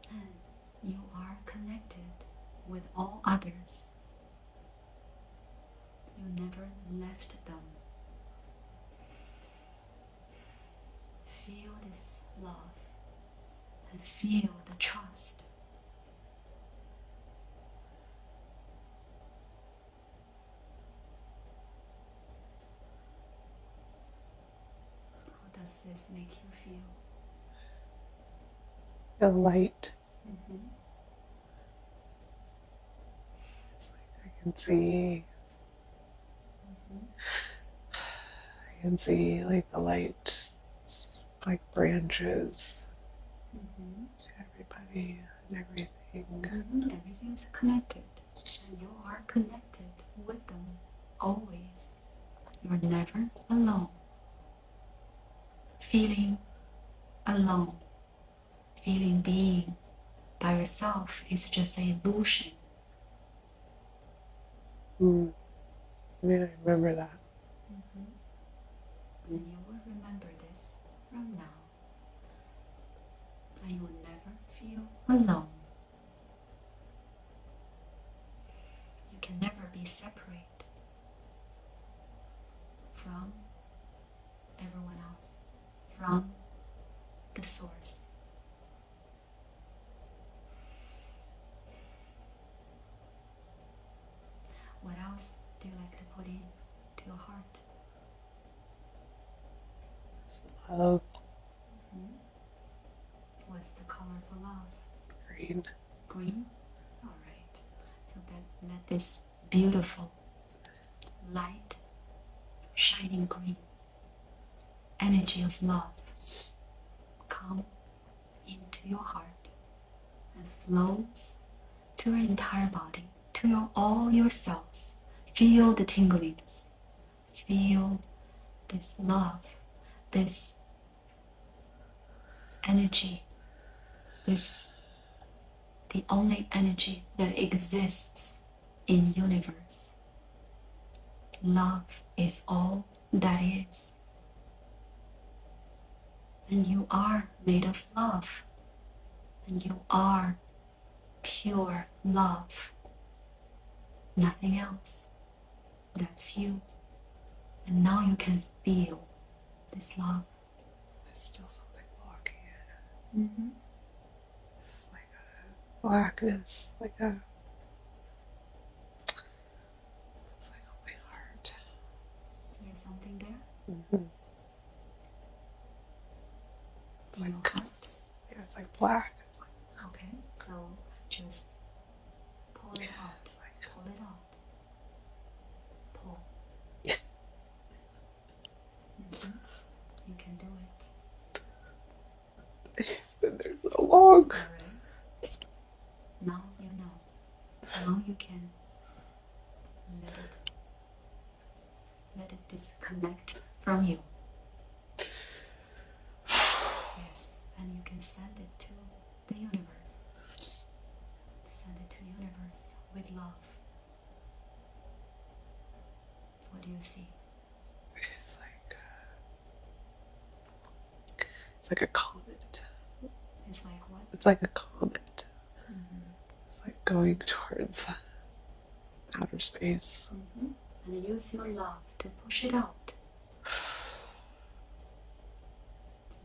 Speaker 1: And you are connected with all others. You never left them. Feel this love and feel the trust. How does this make you feel?
Speaker 2: Feel light. I can see. I can see like the light, like branches to everybody and everything.
Speaker 1: Everything's connected, and you are connected with them always. You're never alone. Feeling alone, feeling being by yourself is just an illusion.
Speaker 2: I mean, I remember that.
Speaker 1: And you will remember this from now. And you will never feel alone. You can never be separate from everyone else, from the source. What else do you like to put in to your heart?
Speaker 2: Love.
Speaker 1: What's the color for love?
Speaker 2: Green.
Speaker 1: Green? Alright. So let this beautiful, light, shining green energy of love come into your heart and flows to your entire body, to all your cells. Feel the tingliness. Feel this love, this energy, this the only energy that exists in universe. Love is all that is. And you are made of love. And you are pure love. Nothing else. That's you. And now you can feel this love.
Speaker 2: There's still something blocking it.
Speaker 1: Mm-hmm.
Speaker 2: It's like a blackness, it's like on my heart.
Speaker 1: There's something there?
Speaker 2: Mm-hmm.
Speaker 1: In your heart?
Speaker 2: Yeah, it's like black.
Speaker 1: Okay, so just pull it out. Pull it out. Pull. Mm-hmm. You can do it.
Speaker 2: It's been there so long.
Speaker 1: Alright. Now you know. Now you can let it disconnect from you. Yes, and you can send it to the universe. Send it to the universe with love. What do you see?
Speaker 2: It's like a comet.
Speaker 1: It's like what?
Speaker 2: It's like a comet.
Speaker 1: Mm-hmm.
Speaker 2: It's like going towards outer space.
Speaker 1: Mm-hmm. And use your love to push it out.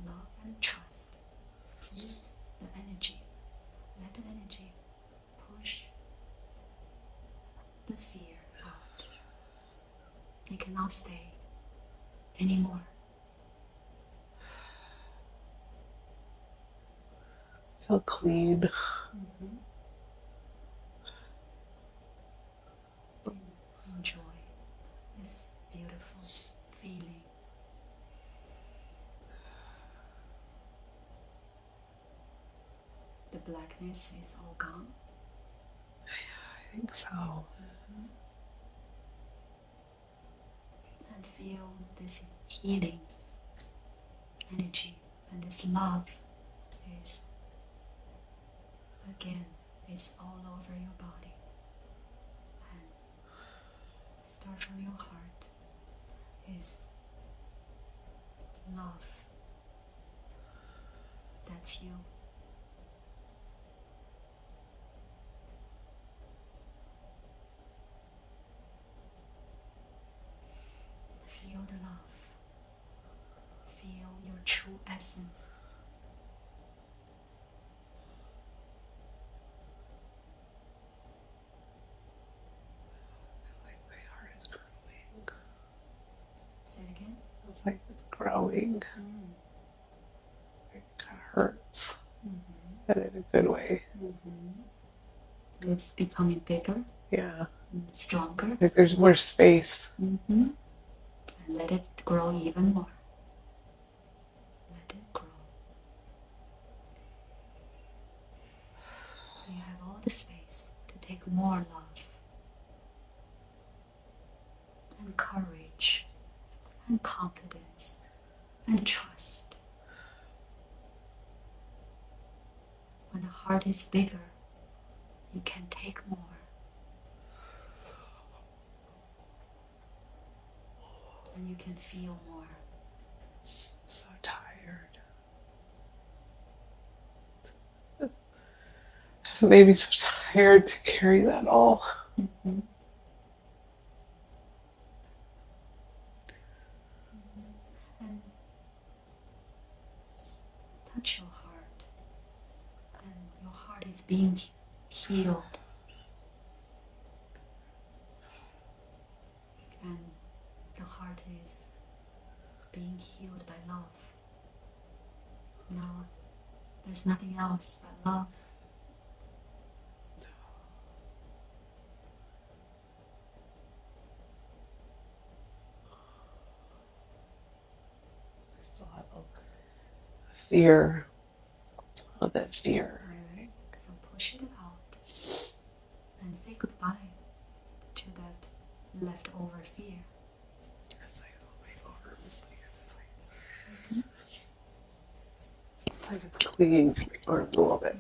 Speaker 1: Love and trust. Use the energy. Let the energy push the fear out. It cannot stay anymore.
Speaker 2: Feel clean.
Speaker 1: Mm-hmm. Enjoy this beautiful feeling. The blackness is all gone.
Speaker 2: I think so.
Speaker 1: Mm-hmm. And feel this healing energy, and this love is again is all over your body. And start from your heart is love. That's you. Feel the love. Feel your true essence.
Speaker 2: Like my heart is growing.
Speaker 1: Say it again.
Speaker 2: It's like it's growing. It kind of hurts.
Speaker 1: Mm-hmm.
Speaker 2: But in a good way.
Speaker 1: Mm-hmm. It's becoming bigger.
Speaker 2: Yeah.
Speaker 1: Stronger.
Speaker 2: Like there's more space.
Speaker 1: Mm-hmm. And let it grow even more. Let it grow. So you have all the space to take more love and courage and confidence and trust. When the heart is bigger, you can take more. And you can feel more.
Speaker 2: So tired. Maybe so tired to carry that all.
Speaker 1: Mm-hmm. And touch your heart. And your heart is being healed. And the heart is being healed by love. Now, there's nothing else but love.
Speaker 2: fear, a little bit of fear.
Speaker 1: Right. So push it out and say goodbye to that leftover fear.
Speaker 2: It's like my arms, it's like it's clinging to my arms a little bit.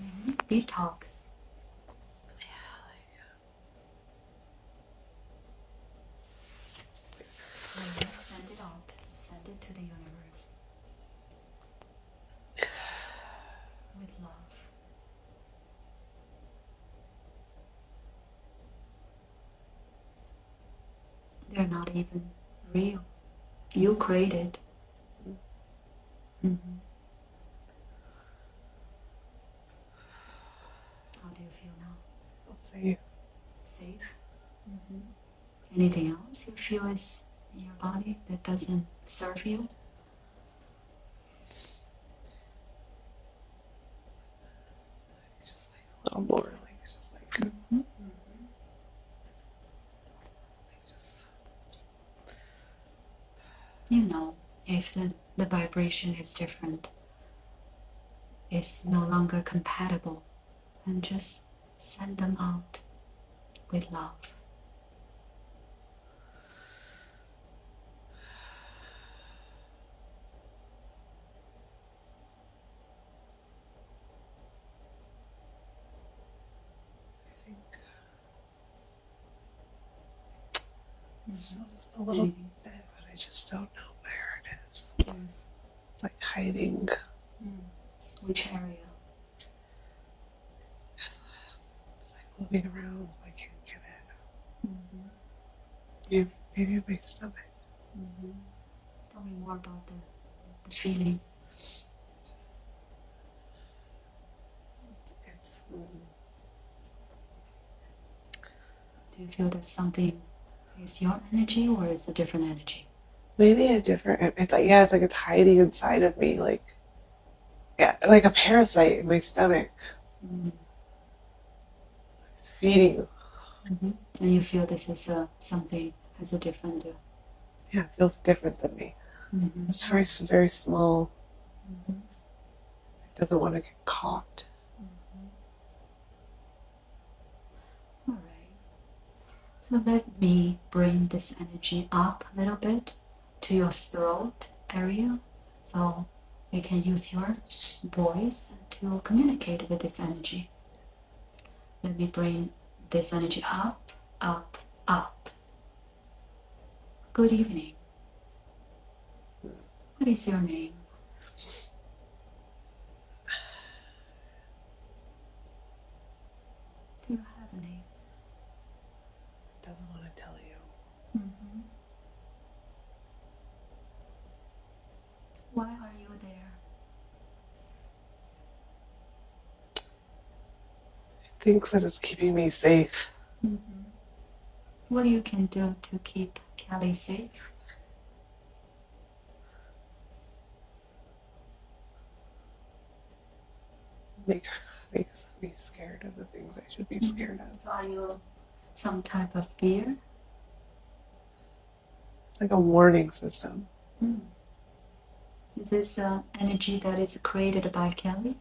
Speaker 1: Detox. Send it out. Send it to the universe. With love. They're not even real. You created. Mm-hmm. How do you feel now?
Speaker 2: Safe.
Speaker 1: Safe? Mm-hmm. Anything else you feel is in your body that doesn't serve you?
Speaker 2: Just like a little more, like just like.
Speaker 1: Mm-hmm.
Speaker 2: Just...
Speaker 1: You know, if the vibration is different, it's no longer compatible, and just send them out with love.
Speaker 2: Just a little bit, but I just don't know where it is. Yes. It's like hiding.
Speaker 1: Which area?
Speaker 2: It's like moving around, so I can't get it. Maybe in my stomach.
Speaker 1: Tell me more about the feeling. Do you feel that something is your energy or is a different energy?
Speaker 2: Maybe a different. It's like, yeah, it's like it's hiding inside of me, like, yeah, like a parasite in my stomach. It's feeding.
Speaker 1: And you feel this is something has a different.
Speaker 2: Yeah, it feels different than me. It's very, very small. It doesn't want to get caught.
Speaker 1: All right. So let me bring this energy up a little bit to your throat area, so you can use your voice to communicate with this energy. Let me bring this energy up, up, up. Good evening. What is your name? Do you have a name?
Speaker 2: It doesn't want to tell you.
Speaker 1: Why are you there?
Speaker 2: It thinks that it's keeping me safe.
Speaker 1: What you can do to keep Kelly safe?
Speaker 2: Makes me scared of the things I should be scared of.
Speaker 1: Are you some type of fear?
Speaker 2: It's like a warning system.
Speaker 1: Is this energy that is created by Kelly?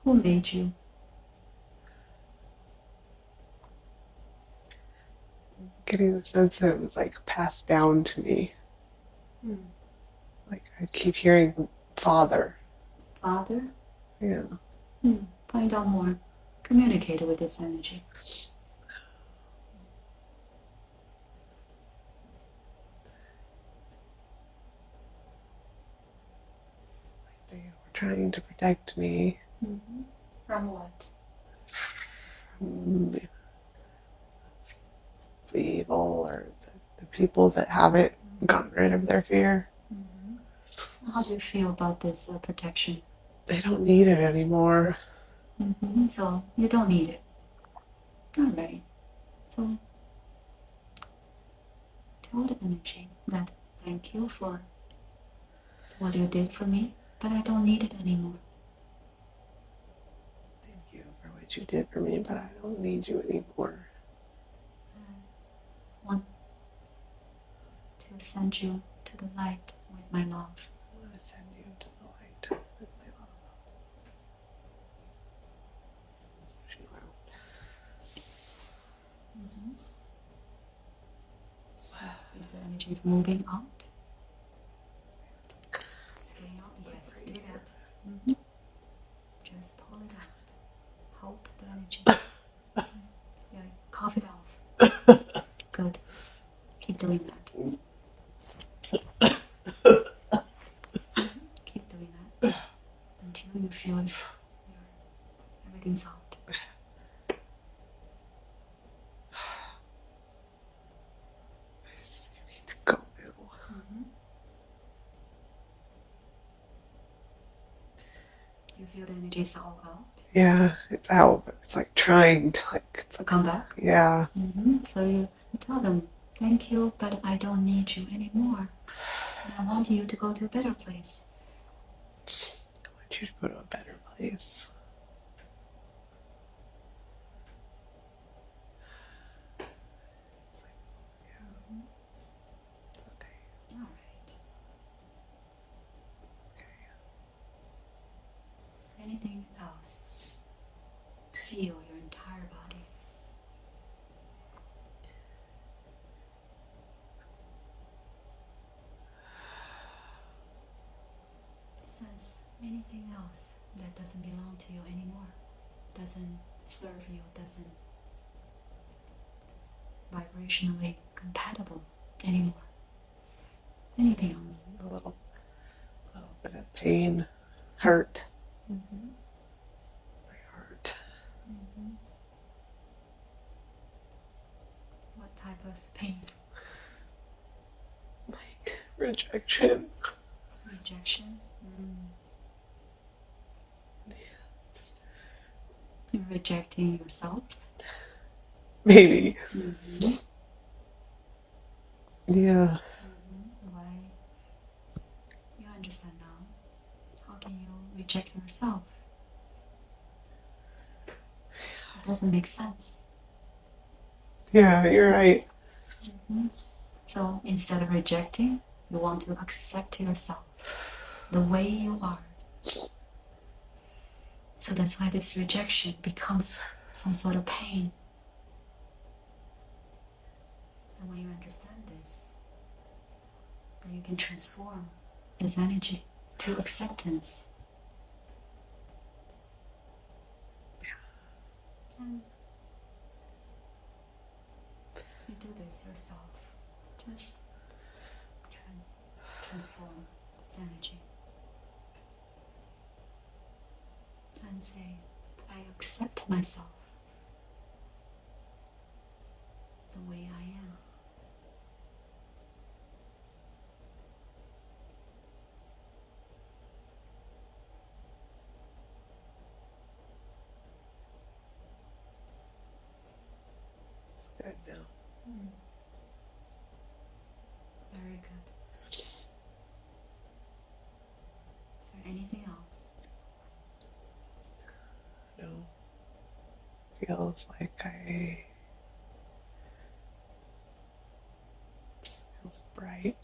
Speaker 1: Who made you?
Speaker 2: Getting the sense that it was like passed down to me. Like I keep hearing father.
Speaker 1: Father?
Speaker 2: Yeah.
Speaker 1: Find out more. Communicate with this energy.
Speaker 2: They were trying to protect me.
Speaker 1: From what?
Speaker 2: From the evil or the people that haven't gotten rid of their fear.
Speaker 1: How do you feel about this protection?
Speaker 2: They don't need it anymore.
Speaker 1: So you don't need it. All right. So tell the energy that thank you for what you did for me, but I don't need it anymore.
Speaker 2: Thank you for what you did for me, but I don't need you anymore.
Speaker 1: I want to send you to to the light with my love.
Speaker 2: I want to send you to the light with my love.
Speaker 1: Is the energy moving out? It's getting out? Yes, do that. Just pull it out. Hope the energy. Yeah, cough it off. Good. Keep doing that. Keep doing that until you feel everything's out.
Speaker 2: You need to go, Bill.
Speaker 1: You feel the energy is all out?
Speaker 2: Yeah, it's out, but it's like trying to
Speaker 1: come back?
Speaker 2: Yeah.
Speaker 1: So you tell them, thank you, but I don't need you anymore. And I want you to go to a better place.
Speaker 2: I want you to go to a better place.
Speaker 1: All right. Anything else? Feel your entire body. Sense anything else that doesn't belong to you anymore, doesn't serve you, doesn't vibrationally compatible anymore. Anything else?
Speaker 2: A little bit of pain, hurt. My heart.
Speaker 1: What type of pain?
Speaker 2: Like rejection.
Speaker 1: Rejection? You're rejecting yourself?
Speaker 2: Maybe. Yeah.
Speaker 1: Why? You understand now. How can you reject yourself? It doesn't make sense.
Speaker 2: Yeah, you're right.
Speaker 1: So instead of rejecting, you want to accept yourself the way you are. So that's why this rejection becomes some sort of pain. And when you understand this, then you can transform this energy to acceptance. And you do this yourself. Just transform energy. And say, I accept myself the way I am.
Speaker 2: It's good now.
Speaker 1: Very good. Is there anything else?
Speaker 2: No. Feels like feels bright.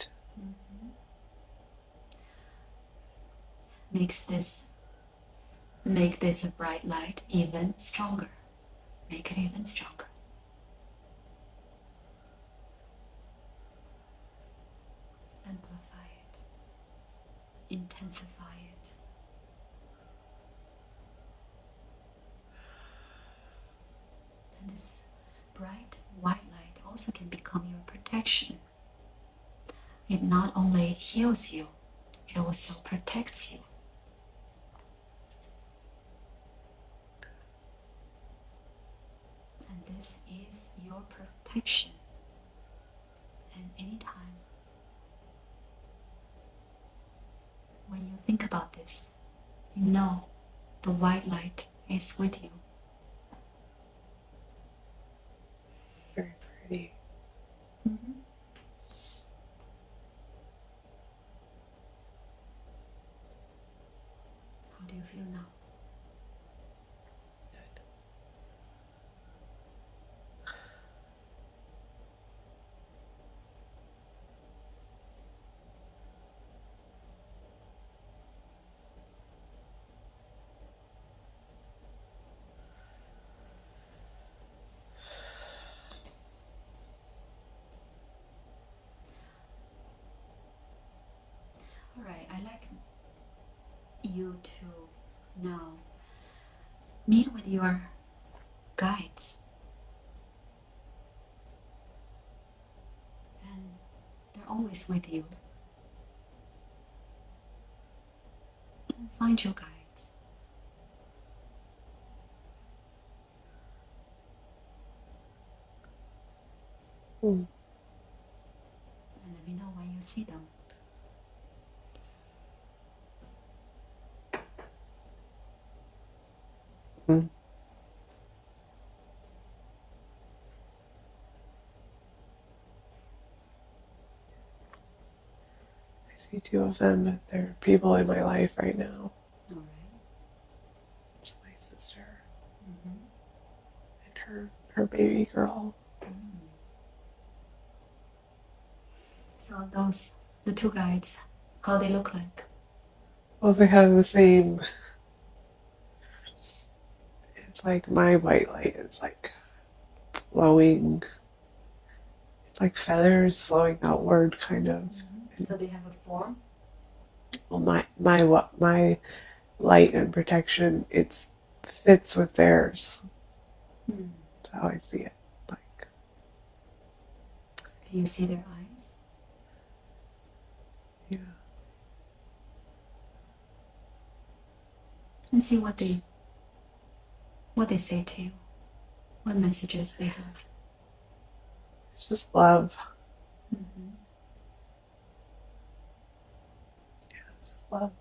Speaker 1: Make this a bright light even stronger. Make it even stronger. Amplify it. Intensify it. And this bright white light also can become your protection. It not only heals you, it also protects you. And this is your protection. And anytime when you think about this, you know the white light is with you.
Speaker 2: It's very pretty.
Speaker 1: How do you feel now?
Speaker 2: Good.
Speaker 1: Alright, I like you to now meet with your guides. And they're always with you. And find your guides.
Speaker 2: Mm.
Speaker 1: And let me know when you see them.
Speaker 2: Mm. I see two of them. They're people in my life right now.
Speaker 1: Alright.
Speaker 2: It's my sister
Speaker 1: Mm-hmm.
Speaker 2: and her baby girl.
Speaker 1: So those, the two guides, how they look like?
Speaker 2: Well, they have the same. It's like my white light is like flowing. It's like feathers flowing outward, kind of.
Speaker 1: Mm-hmm. So they have a form?
Speaker 2: Well, my light and protection, it fits with theirs. That's how I see it. Like,
Speaker 1: can you see their eyes?
Speaker 2: Yeah.
Speaker 1: And see what they say to you, what messages they have.
Speaker 2: It's just love.
Speaker 1: Mm-hmm.
Speaker 2: Yeah, it's just love.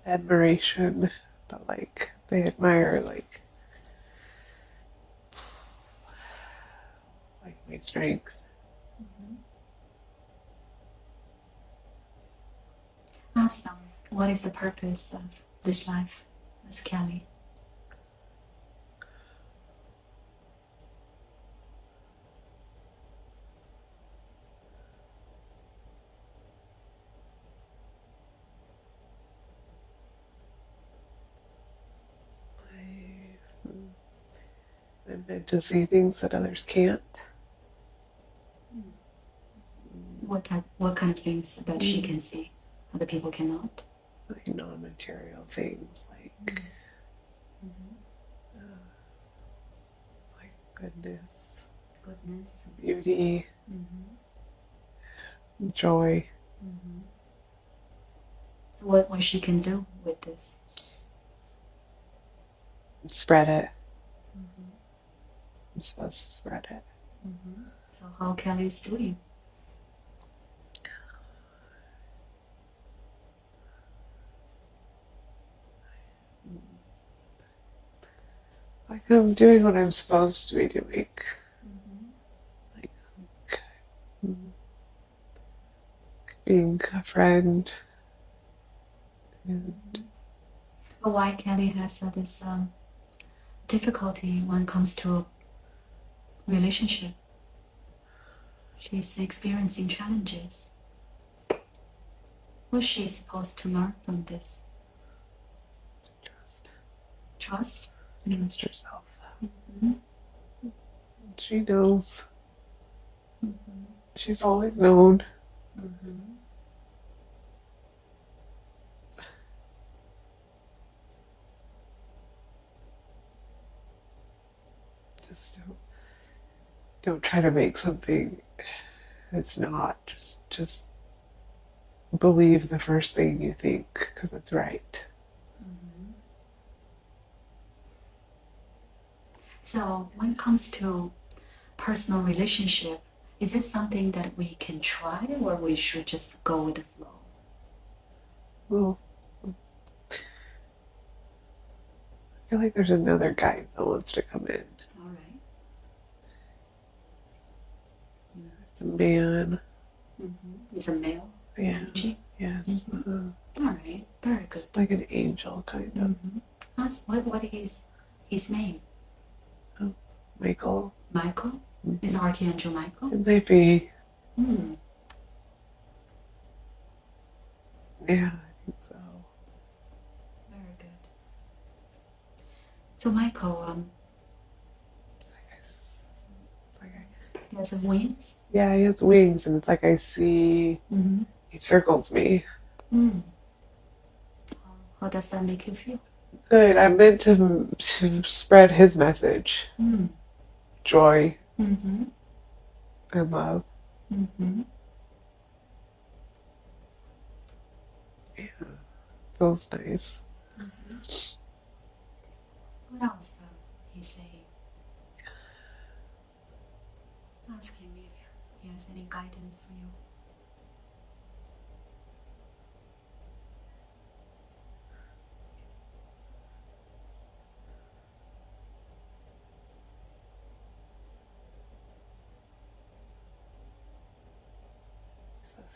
Speaker 2: Admiration, but like they admire like my strength.
Speaker 1: Mm-hmm. Ask them, what is the purpose of this life, Miss Kelly?
Speaker 2: I'm meant to see things that others can't.
Speaker 1: What kind of things that she can see, other people cannot?
Speaker 2: Like non-material things, like like goodness, beauty, joy.
Speaker 1: So what she can do with this?
Speaker 2: Spread it. I'm supposed to spread it.
Speaker 1: So how Kelly is doing?
Speaker 2: Like I'm doing what I'm supposed to be doing. Like being a friend. And
Speaker 1: But why Kelly has this difficulty when it comes to relationship? She's experiencing challenges. What's she supposed to learn from this? Trust?
Speaker 2: Trust herself. She knows. She's always known. Just don't try to make something it's not. Just believe the first thing you think because it's right.
Speaker 1: So when it comes to personal relationship, is this something that we can try or we should just go with the flow?
Speaker 2: Well, I feel like there's another guy that wants to come in.
Speaker 1: All right.
Speaker 2: It's a man.
Speaker 1: It's a male energy?
Speaker 2: Yes.
Speaker 1: All right. Very good.
Speaker 2: It's like an angel, kind of.
Speaker 1: Ask what is his name?
Speaker 2: Oh, Michael.
Speaker 1: Michael? Is Archangel Michael?
Speaker 2: It might be. Yeah, I think so.
Speaker 1: Very good. So Michael, He has wings?
Speaker 2: Yeah, he has wings, and it's like I see he circles me.
Speaker 1: How does that make you feel?
Speaker 2: Good. I'm meant to spread his message. Joy and love. Yeah, feels nice.
Speaker 1: What else he say? Ask him if he has any guidance for you.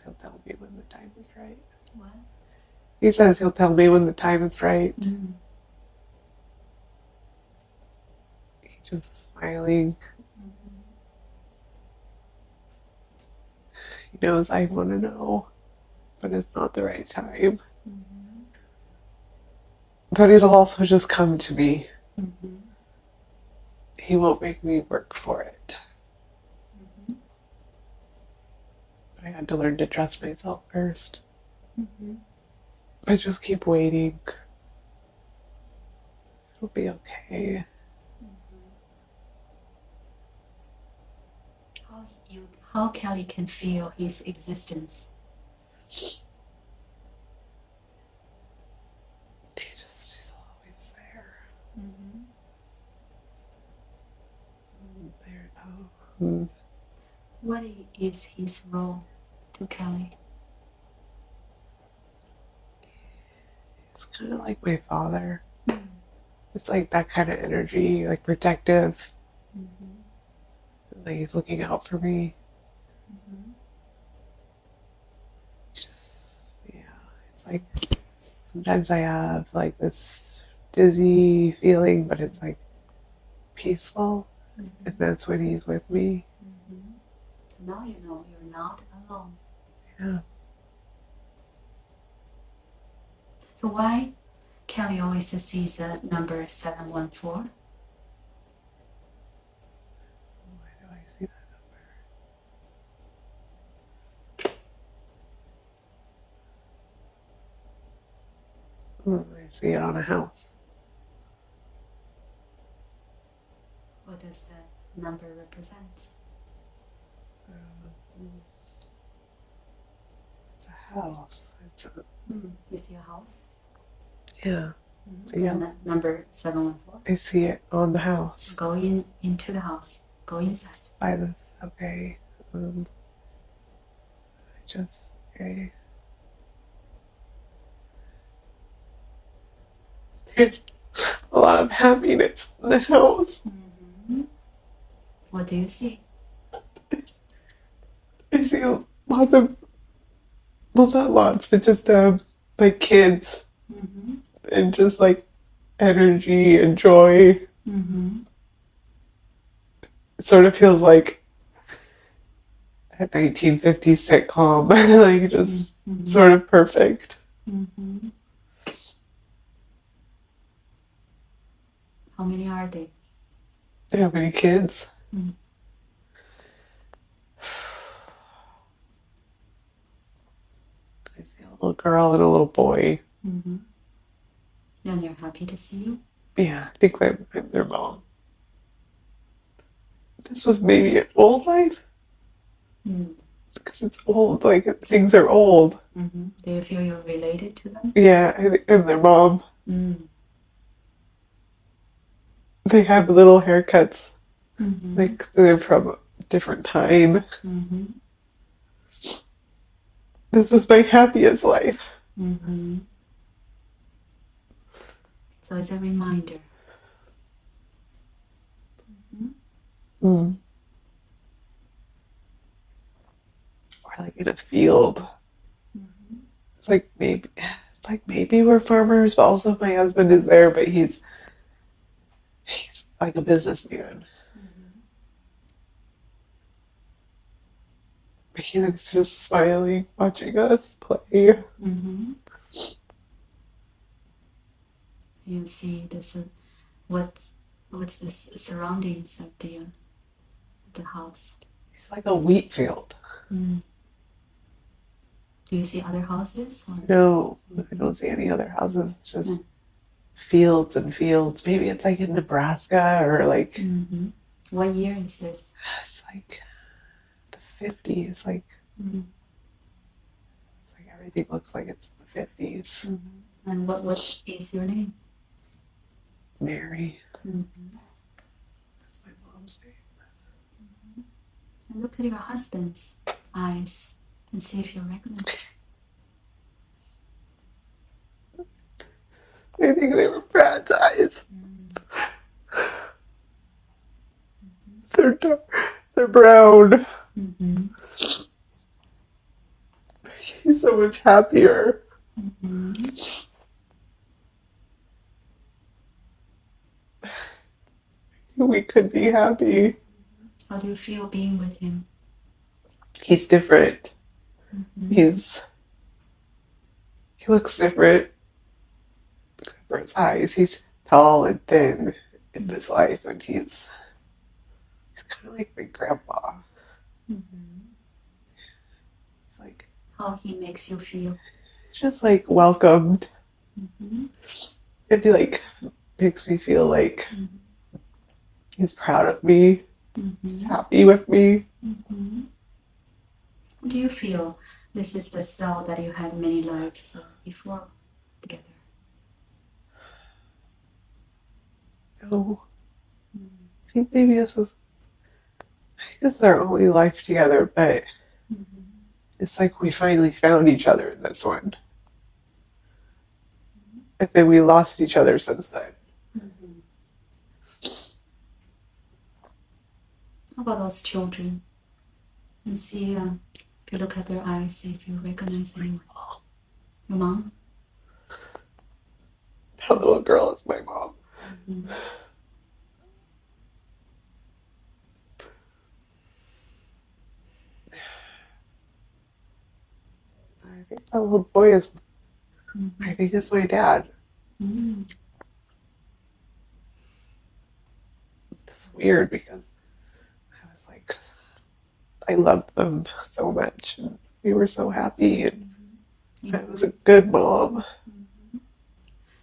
Speaker 2: He'll tell me when the time is right.
Speaker 1: What?
Speaker 2: He says he'll tell me when the time is right. He's just smiling. He knows I want to know, but it's not the right time. But it'll also just come to me. He won't make me work for it. But I had to learn to trust myself first. I just keep waiting. It'll be okay.
Speaker 1: How Kelly can feel his existence?
Speaker 2: He's always there. There now.
Speaker 1: What is his role to Kelly?
Speaker 2: It's kind of like my father. It's like that kind of energy, like protective. Like he's looking out for me. Yeah, it's like sometimes I have like this dizzy feeling, but it's like peaceful, and that's when he's with me.
Speaker 1: So now you know you're not alone.
Speaker 2: Yeah.
Speaker 1: So why Kelly always sees a number 714?
Speaker 2: Why do I see that number? I see it on a house.
Speaker 1: What does that number represent?
Speaker 2: It's a house.
Speaker 1: You see a house?
Speaker 2: Yeah.
Speaker 1: Number 714?
Speaker 2: I see it on the house.
Speaker 1: Go into the house. Go inside.
Speaker 2: By this, okay. Okay. There's a lot of happiness in the house.
Speaker 1: What do you see?
Speaker 2: I see lots of, well, not lots, but just like kids and just like energy and joy. It sort of feels like a 1950s sitcom, like just sort of perfect.
Speaker 1: How many are they?
Speaker 2: How many kids? I see a little girl and a little boy.
Speaker 1: And you're happy to see you?
Speaker 2: Yeah, I think I'm their mom. This was maybe an old life? Because it's old, like things are old.
Speaker 1: Do you feel you're related to them?
Speaker 2: Yeah, I'm their mom. They have little haircuts, like they're from a different time. This was my happiest life.
Speaker 1: So it's a reminder.
Speaker 2: Or like in a field. It's like maybe we're farmers, but also my husband is there, but he's like a businessman. He's just smiling, watching us play.
Speaker 1: You see this. What's the surroundings of the house?
Speaker 2: He's like a wheat field.
Speaker 1: Do you see other houses? Or?
Speaker 2: No, I don't see any other houses. It's just fields and fields. Maybe it's like in Nebraska or like.
Speaker 1: What year is this?
Speaker 2: It's like the 50s. Like, it's like everything looks like it's in the 50s.
Speaker 1: And what is your name?
Speaker 2: Mary. That's my mom's name.
Speaker 1: And look at your husband's eyes and see if you recognize.
Speaker 2: I think they were Brad's eyes. They're dark. They're brown. He's so much happier. We could be happy.
Speaker 1: How do you feel being with him?
Speaker 2: He's different. He looks different. Except for his eyes. He's tall and thin in this life, and he's kind of like my grandpa. It's like
Speaker 1: how he makes you feel.
Speaker 2: Just like welcomed. And he like makes me feel like he's proud of me. He's happy with me.
Speaker 1: Do you feel this is the cell that you had many lives before together?
Speaker 2: No. I think maybe this is our only life together, but it's like we finally found each other in this one. And then we lost each other since then.
Speaker 1: How about those children? And see if you look at their eyes, see if you recognize anyone. Your mom?
Speaker 2: That little girl is my mom. I think that little boy is, I think it's my dad. It's weird because I was like, I loved them so much and we were so happy and I was a good mom.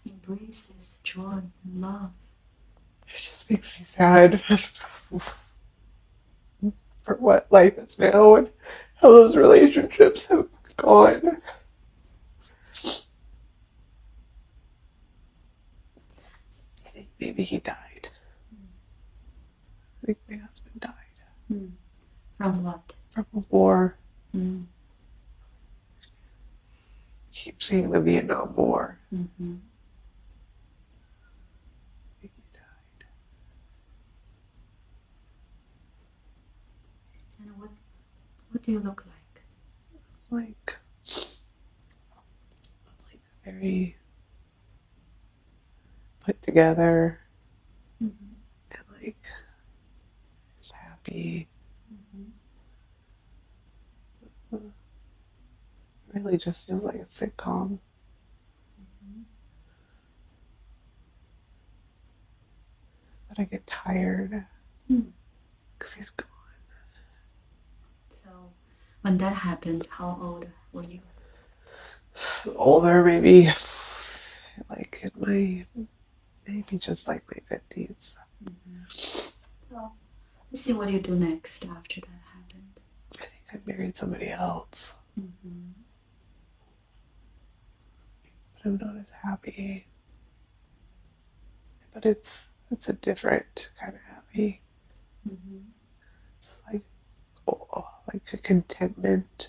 Speaker 1: Embrace this joy and love.
Speaker 2: It just makes me sad for what life is now and how those relationships have gone. I think maybe he died. I think my husband died.
Speaker 1: From what?
Speaker 2: From a war. Keep seeing the Vietnam War. I think he died.
Speaker 1: And what do you look like?
Speaker 2: Like very put together and like just happy. Really just feels like a sitcom. But I get tired because he's gone.
Speaker 1: So when that happened, how old were you?
Speaker 2: Older, maybe like in my, maybe just like my 50s.
Speaker 1: So let's see what you do next after that happened.
Speaker 2: I think I married somebody else. But I'm not as happy. But it's a different kind of happy. It's like a contentment.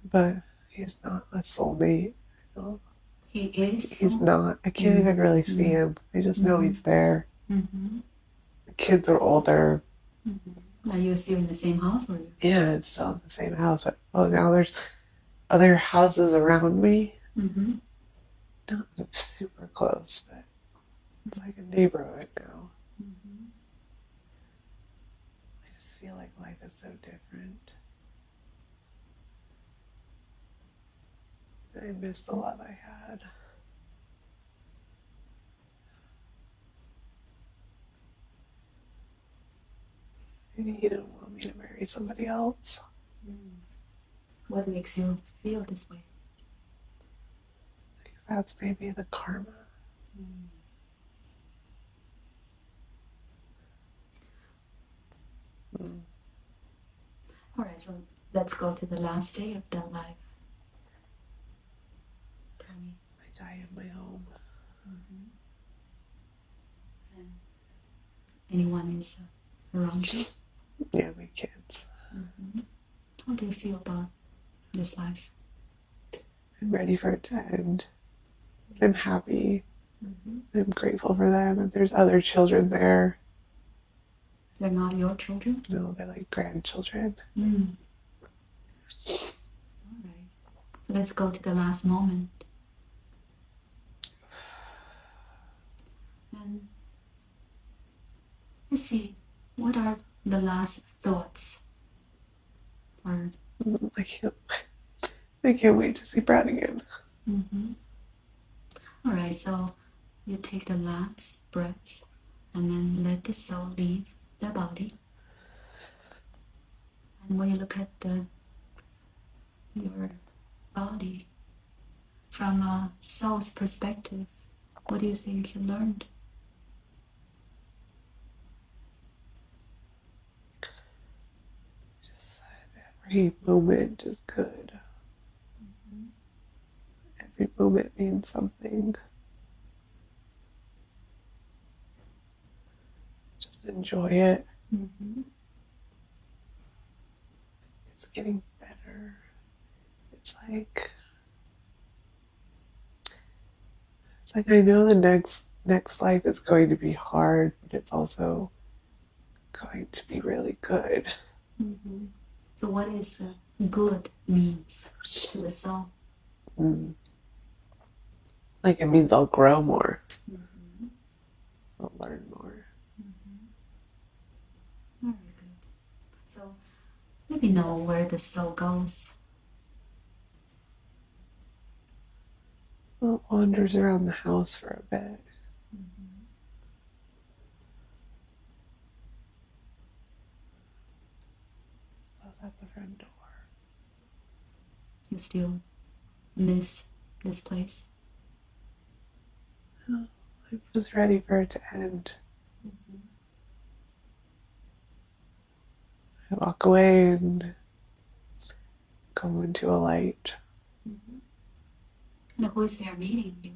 Speaker 2: But he's not a soulmate. You know?
Speaker 1: He is?
Speaker 2: He's not. I can't even really see him. I just know he's there. The kids are older.
Speaker 1: Are you still in the same house? Or?
Speaker 2: Yeah, I'm still in the same house. But, now there's other houses around me. Not super close, but it's like a neighborhood now. I just feel like life is so different. I miss the love I had. Maybe you don't want me to marry marry somebody else.
Speaker 1: What makes you feel this way?
Speaker 2: That's maybe the karma.
Speaker 1: Alright, so let's go to the last day of that life. Tell me.
Speaker 2: I die in my home.
Speaker 1: And anyone is around you?
Speaker 2: Yeah, my kids.
Speaker 1: How do you feel about this life?
Speaker 2: I'm ready for it to end. I'm happy. I'm grateful for them, and there's other children there.
Speaker 1: They're not your children?
Speaker 2: No, they're like grandchildren.
Speaker 1: Alright. So let's go to the last moment. And let's see, what are the last thoughts? Or
Speaker 2: I can't wait to see Brad again.
Speaker 1: Alright, so you take the last breath and then let the soul leave the body. And when you look at your body from a soul's perspective, what do you think you learned?
Speaker 2: Just every moment is good. Every moment means something. Just enjoy it. It's getting better. It's like I know the next life is going to be hard, but it's also going to be really good.
Speaker 1: So what is good means to the soul?
Speaker 2: Like it means I'll grow more. I'll learn more.
Speaker 1: Very good. So maybe know where the soul goes.
Speaker 2: Well, it wanders around the house for a bit. At the front door.
Speaker 1: You still miss this place?
Speaker 2: I was ready for it to end. I walk away and go into a light.
Speaker 1: And who is there meeting you?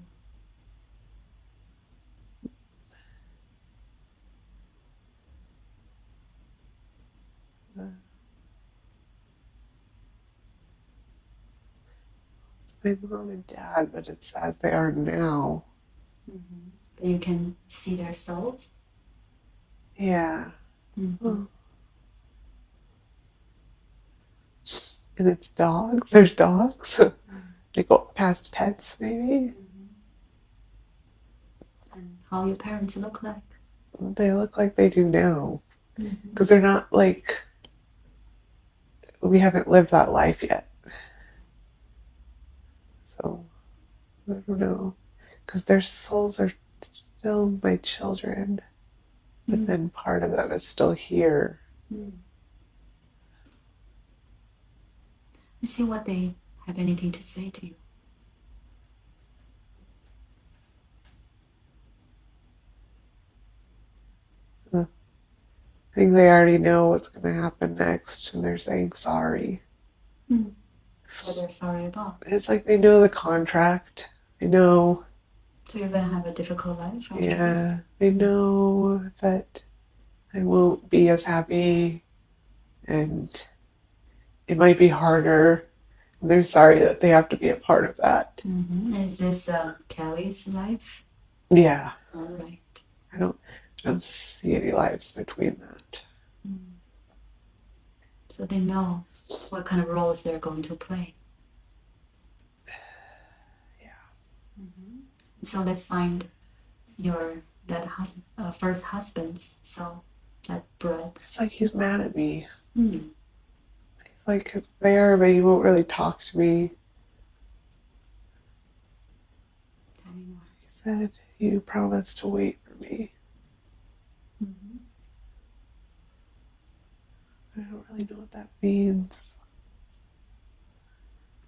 Speaker 2: My mom and dad, but it's as they are now.
Speaker 1: But you can see their souls?
Speaker 2: Yeah. Well, and it's dogs. There's dogs. They go past pets, maybe.
Speaker 1: And how your parents look like?
Speaker 2: They look like they do now. Because they're not like, we haven't lived that life yet. So, I don't know. Because their souls are still my children. But then part of them is still here.
Speaker 1: You see what they have anything to say to you.
Speaker 2: I think they already know what's going to happen next, and they're saying sorry.
Speaker 1: What they're sorry about.
Speaker 2: It's like they know the contract. They know.
Speaker 1: So you're going to have a difficult life after
Speaker 2: Yeah,
Speaker 1: this?
Speaker 2: they know that I won't be as happy, and it might be harder. And they're sorry that they have to be a part of that.
Speaker 1: Is this Kelly's life?
Speaker 2: Yeah.
Speaker 1: All right.
Speaker 2: I don't see any lives between that.
Speaker 1: So they know what kind of roles they're going to play.
Speaker 2: Yeah.
Speaker 1: So let's find that first husband's soul, that Brett's.
Speaker 2: It's like he's mad at me.
Speaker 1: He's
Speaker 2: like there, but he won't really talk to me.
Speaker 1: Tell me more.
Speaker 2: He said, "You promised to wait for me." I don't really know what that means.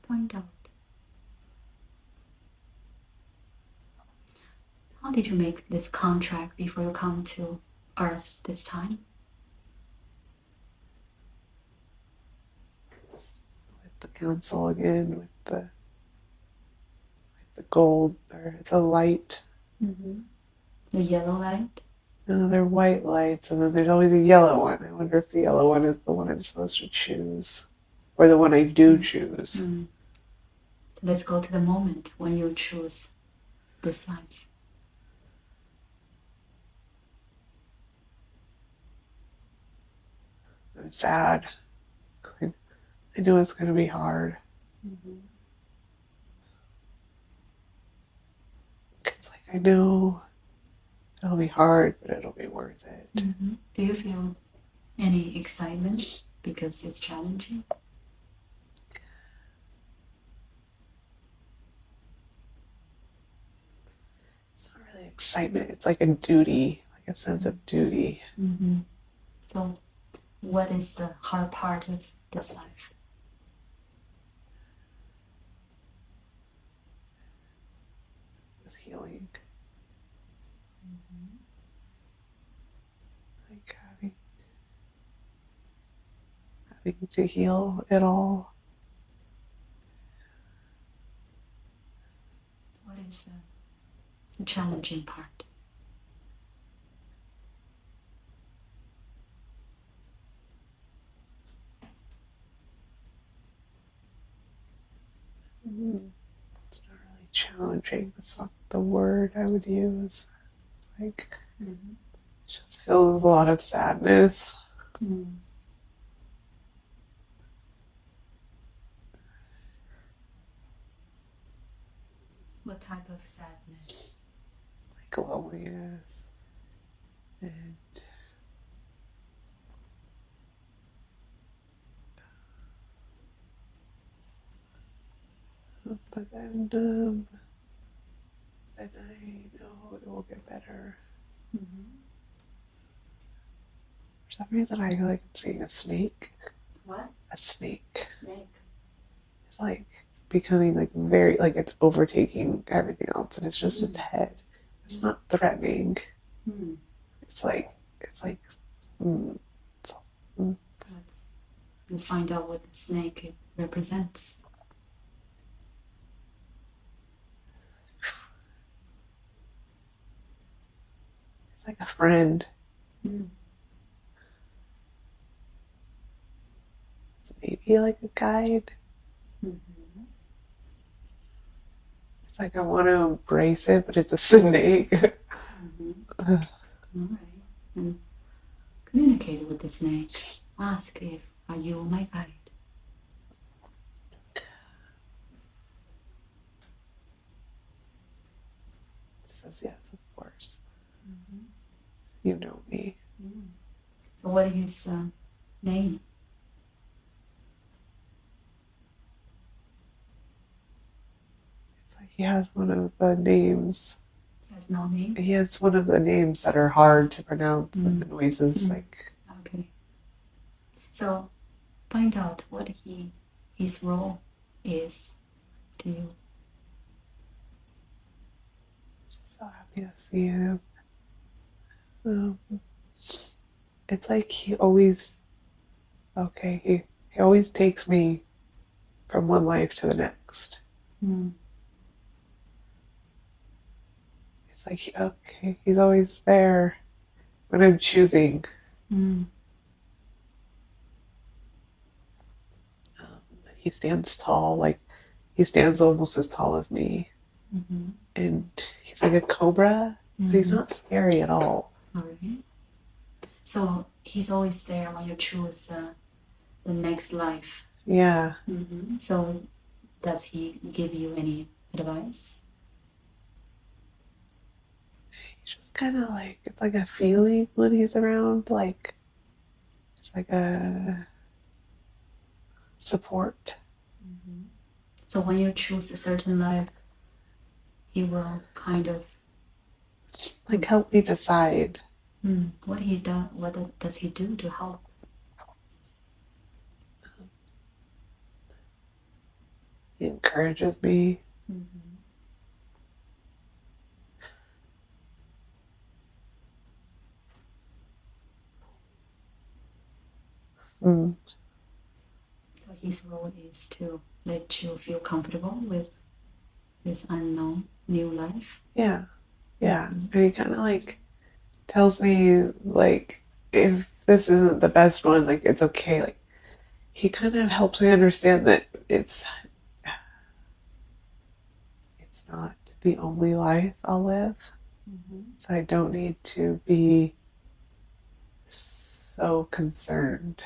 Speaker 1: Point out. How did you make this contract before you come to Earth this time?
Speaker 2: With the council again, with the gold or the light.
Speaker 1: Mm-hmm. The yellow light?
Speaker 2: No, they're white lights, and then there's always a yellow one. I wonder if the yellow one is the one I'm supposed to choose, or the one I do choose.
Speaker 1: So let's go to the moment when you choose this life.
Speaker 2: I'm sad. I know it's going to be hard. It's like I know it'll be hard, but it'll be worth it.
Speaker 1: Do you feel any excitement because it's challenging?
Speaker 2: It's not really excitement. It's like a duty, like a sense of duty.
Speaker 1: So what is the hard part of this life?
Speaker 2: With healing. Like having to heal it all.
Speaker 1: What is the challenging part?
Speaker 2: It's not really challenging. That's not the word I would use. Like, it just filled with a lot of sadness.
Speaker 1: What type of sadness?
Speaker 2: Like loneliness. And but then I know it will get better. For some reason, I feel like I'm seeing a snake.
Speaker 1: What?
Speaker 2: A snake.
Speaker 1: Snake.
Speaker 2: It's like becoming like very, like it's overtaking everything else, and it's just its head. It's not threatening. It's like,
Speaker 1: Let's find out what the snake represents.
Speaker 2: It's like a friend. It's maybe like a guide. It's like I want to embrace it, but it's a snake.
Speaker 1: All right. And communicate with the snake. Ask if, are you my guide?
Speaker 2: It says yes, of course. You know me.
Speaker 1: So what is his name?
Speaker 2: It's like he has one of the names.
Speaker 1: He has no name?
Speaker 2: He has one of the names that are hard to pronounce, the noises. Like.
Speaker 1: Okay. So find out what his role is to you.
Speaker 2: So happy to see him. It's like he always takes me from one life to the next. It's like, he's always there when I'm choosing. He stands tall, like he stands almost as tall as me. And he's like a cobra, but he's not scary at all.
Speaker 1: All right. So he's always there when you choose the next life.
Speaker 2: Yeah.
Speaker 1: So does he give you any advice?
Speaker 2: He's just kind of like, it's like a feeling when he's around, like it's like a support.
Speaker 1: So when you choose a certain life, he will kind of
Speaker 2: like help me decide.
Speaker 1: What does he do to help?
Speaker 2: He encourages me.
Speaker 1: So his role is to let you feel comfortable with this unknown new life.
Speaker 2: Yeah. And he kind of like tells me like if this isn't the best one, like it's okay. Like he kind of helps me understand that it's not the only life I'll live. So I don't need to be so concerned.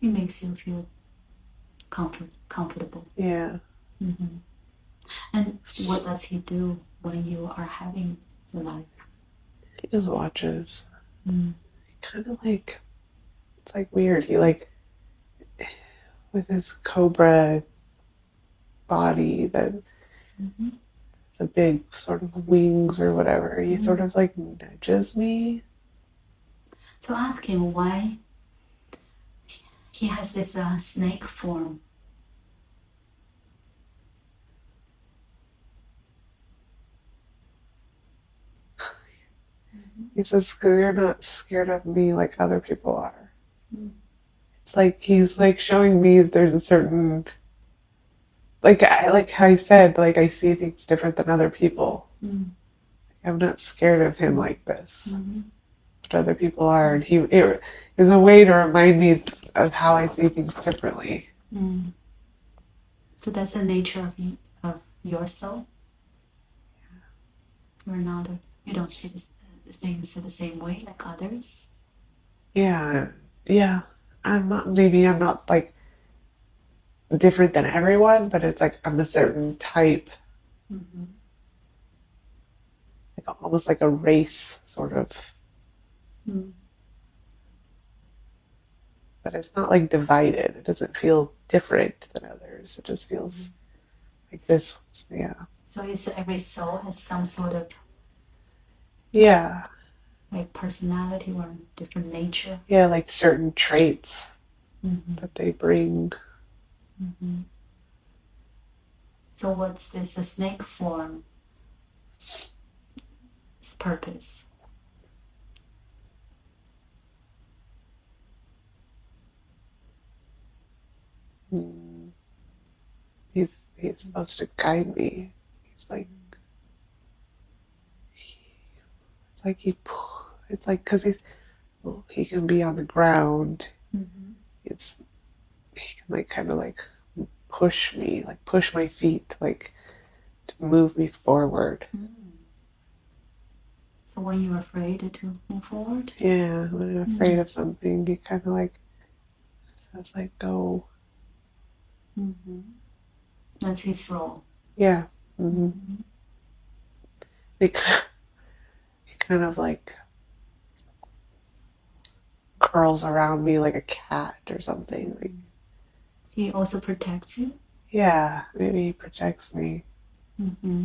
Speaker 1: It makes you feel comfortable.
Speaker 2: Yeah.
Speaker 1: And what does he do when you are having the life?
Speaker 2: He just watches. He kind of like, it's like weird. He like, with his cobra body, that the big sort of wings or whatever, he sort of like nudges me.
Speaker 1: So ask him why he has this snake form.
Speaker 2: He says, because you're not scared of me like other people are. It's like he's like showing me that there's a certain, like how I said, like I see things different than other people. I'm not scared of him like this, but other people are, and it is a way to remind me of how I see things differently.
Speaker 1: So that's the nature of your soul. You're not. You don't see things the same way like others.
Speaker 2: Yeah. I'm not like different than everyone, but it's like I'm a certain type. Like almost like a race, sort of. But it's not like divided. It doesn't feel different than others. It just feels like this. Yeah.
Speaker 1: So it's every soul has some sort of like personality or different nature.
Speaker 2: Yeah, like certain traits that they bring.
Speaker 1: So what's this snake form? Its purpose.
Speaker 2: He's supposed to guide me. He's like, it's like because he can be on the ground. He can like kind of like push me, like push my feet, like to move me forward.
Speaker 1: So when you're afraid to move forward?
Speaker 2: Yeah, when I'm afraid of something, he kind of like says like go.
Speaker 1: That's his role.
Speaker 2: Yeah. He kind of like curls around me like a cat or something. Like
Speaker 1: he also protects you?
Speaker 2: Yeah, maybe he protects me. Yeah.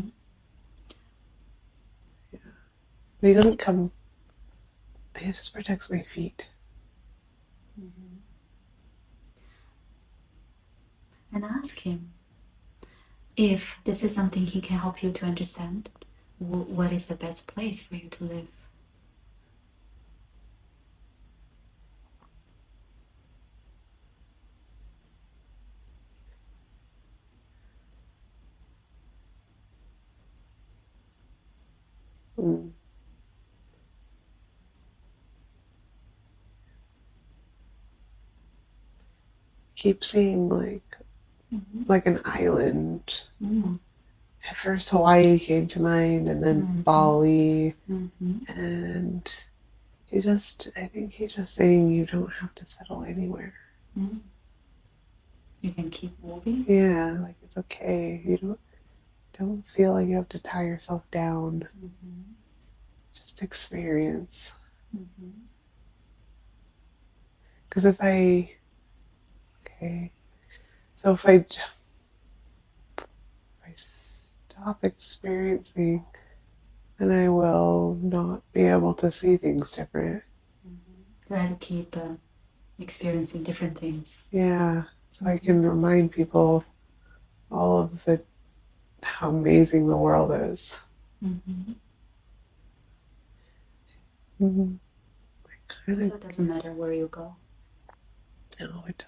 Speaker 2: But he doesn't come. He just protects my feet.
Speaker 1: And ask him if this is something he can help you to understand. What is the best place for you to live?
Speaker 2: Keep seeing like an island. At first Hawaii came to mind, and then Bali, and I think he's just saying you don't have to settle anywhere.
Speaker 1: You can keep moving.
Speaker 2: Yeah, like it's okay. You don't feel like you have to tie yourself down. Just experience. Because if I stop experiencing, then I will not be able to see things different.
Speaker 1: You have to keep experiencing different things.
Speaker 2: Yeah. So I can remind people all of how amazing the world is. Mm-hmm.
Speaker 1: So it doesn't matter where you go.
Speaker 2: No, it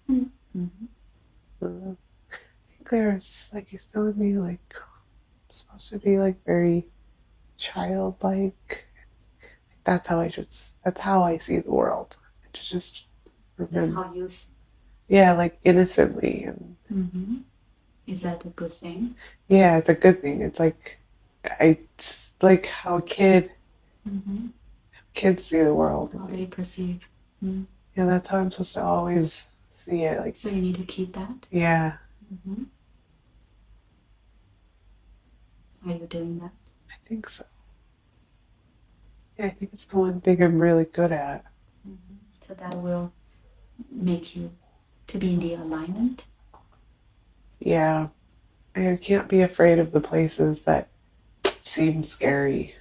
Speaker 2: doesn't matter. I think there's, like he's telling me, like I'm supposed to be like very childlike. That's how I see the world. To just remember.
Speaker 1: That's how you see.
Speaker 2: Yeah, like innocently and.
Speaker 1: Is that a good thing?
Speaker 2: Yeah, it's a good thing. It's like how kids see the world.
Speaker 1: How they perceive.
Speaker 2: Yeah, that's how I'm supposed to always see it. Like,
Speaker 1: so you need to keep that?
Speaker 2: Yeah.
Speaker 1: Are you doing that?
Speaker 2: I think so. Yeah, I think it's the one thing I'm really good at.
Speaker 1: So that will make you to be in the alignment?
Speaker 2: Yeah. I can't be afraid of the places that seem scary.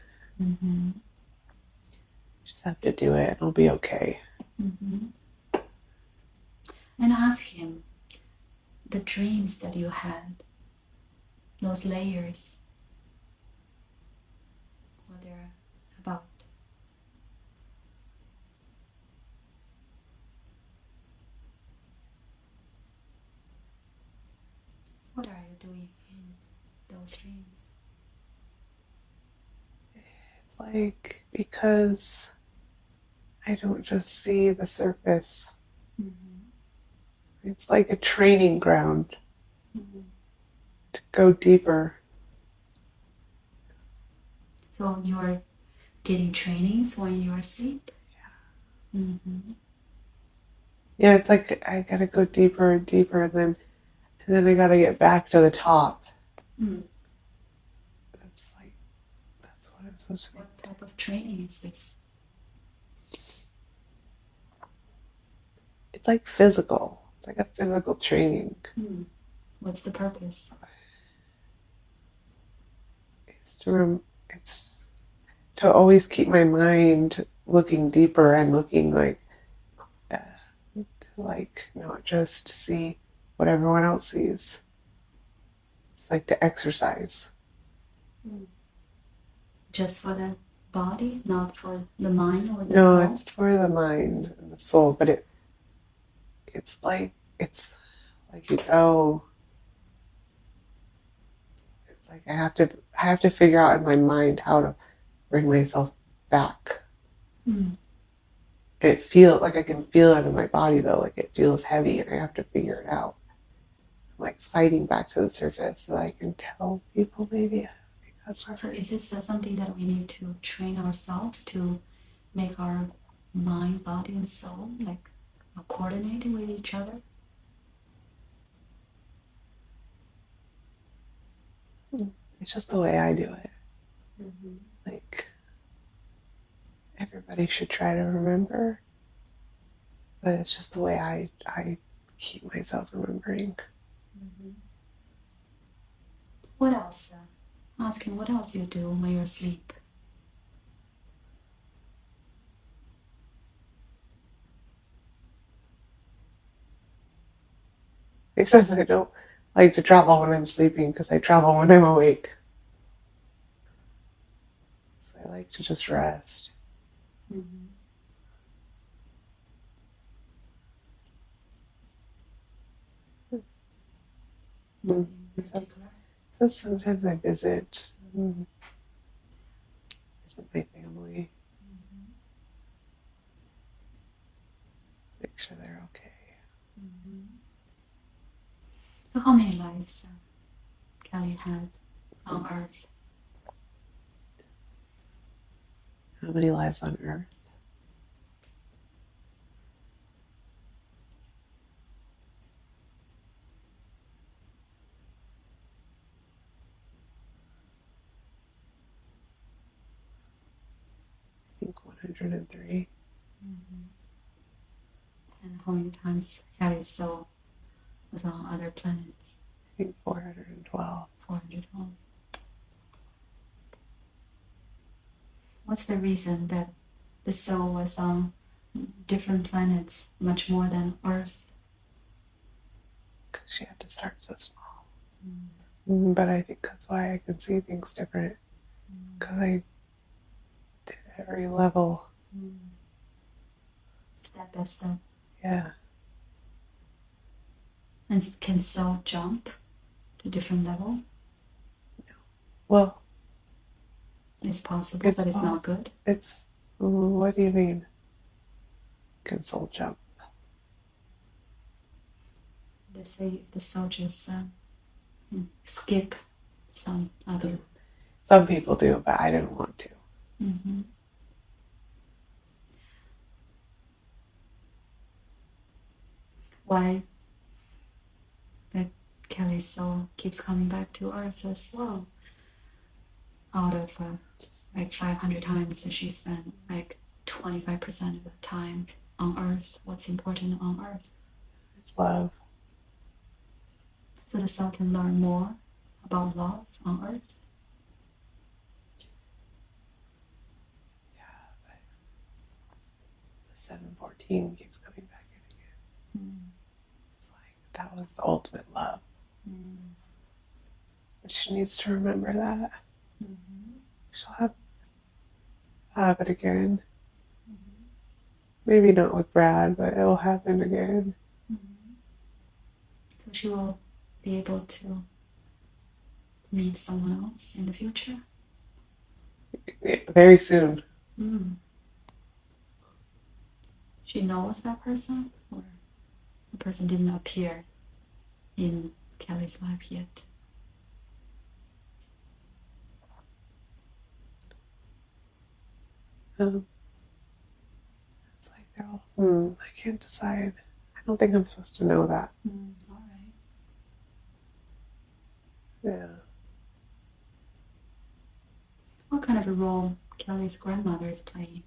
Speaker 2: Just have to do it and I'll be okay.
Speaker 1: And ask him the dreams that you had, those layers, what they're about. What are you doing in those dreams?
Speaker 2: It's like because I don't just see the surface. It's like a training ground to go deeper.
Speaker 1: So you're getting trainings when you're asleep?
Speaker 2: Yeah. Yeah, it's like I gotta go deeper and deeper, and then I gotta get back to the top. That's what I'm supposed to be.
Speaker 1: What type of training is this?
Speaker 2: It's like physical. It's like a physical training.
Speaker 1: What's the purpose?
Speaker 2: It's to always keep my mind looking deeper and looking like not just see what everyone else sees. It's like to exercise.
Speaker 1: Just for the body, not for the mind or the
Speaker 2: soul?
Speaker 1: soul?
Speaker 2: No, it's for the mind and the soul, but it's like you go. It's like I have to figure out in my mind how to bring myself back. It feels like I can feel it in my body though, like it feels heavy, and I have to figure it out. I'm like fighting back to the surface so that I can tell people maybe.
Speaker 1: So is this something that we need to train ourselves to make our mind, body, and soul like coordinated with each other?
Speaker 2: It's just the way I do it. Like everybody should try to remember, but it's just the way I keep myself remembering.
Speaker 1: What else? Ask him what else you do when you're asleep.
Speaker 2: He says I don't like to travel when I'm sleeping because I travel when I'm awake. So I like to just rest. So sometimes I visit my family. Make sure they're okay.
Speaker 1: So how many lives Kelly had on Earth?
Speaker 2: How many lives on Earth? I think 103.
Speaker 1: And how many times Kelly's soul was on other planets?
Speaker 2: I think 412.
Speaker 1: 412. What's the reason that the soul was on different planets much more than Earth.
Speaker 2: Because she had to start so small. But I think that's why I can see things different. Because I did every level.
Speaker 1: Step by step.
Speaker 2: Yeah.
Speaker 1: And can soul jump to different level?
Speaker 2: No. Well,
Speaker 1: it's possible, but it's not good.
Speaker 2: It's, what do you mean? Can soul jump?
Speaker 1: They say the soul just skip some other.
Speaker 2: Some people do, but I didn't want to.
Speaker 1: Why? But Kelly's soul keeps coming back to Earth as well. Out of like 500 times that she spent, like 25% of the time on Earth. What's important on Earth?
Speaker 2: It's love.
Speaker 1: So the soul can learn more about love on Earth.
Speaker 2: Yeah, but the 714 keeps coming back in again. It's like that was the ultimate love. And she needs to remember that. She'll have it again. Maybe not with Brad, but it will happen again.
Speaker 1: So she will be able to meet someone else in the future?
Speaker 2: Yeah, very soon.
Speaker 1: She knows that person, or the person didn't appear in Kelly's life yet?
Speaker 2: It's like they're all, I can't decide. I don't think I'm supposed to know that.
Speaker 1: All right.
Speaker 2: Yeah.
Speaker 1: What kind of a role Kelly's grandmother is playing?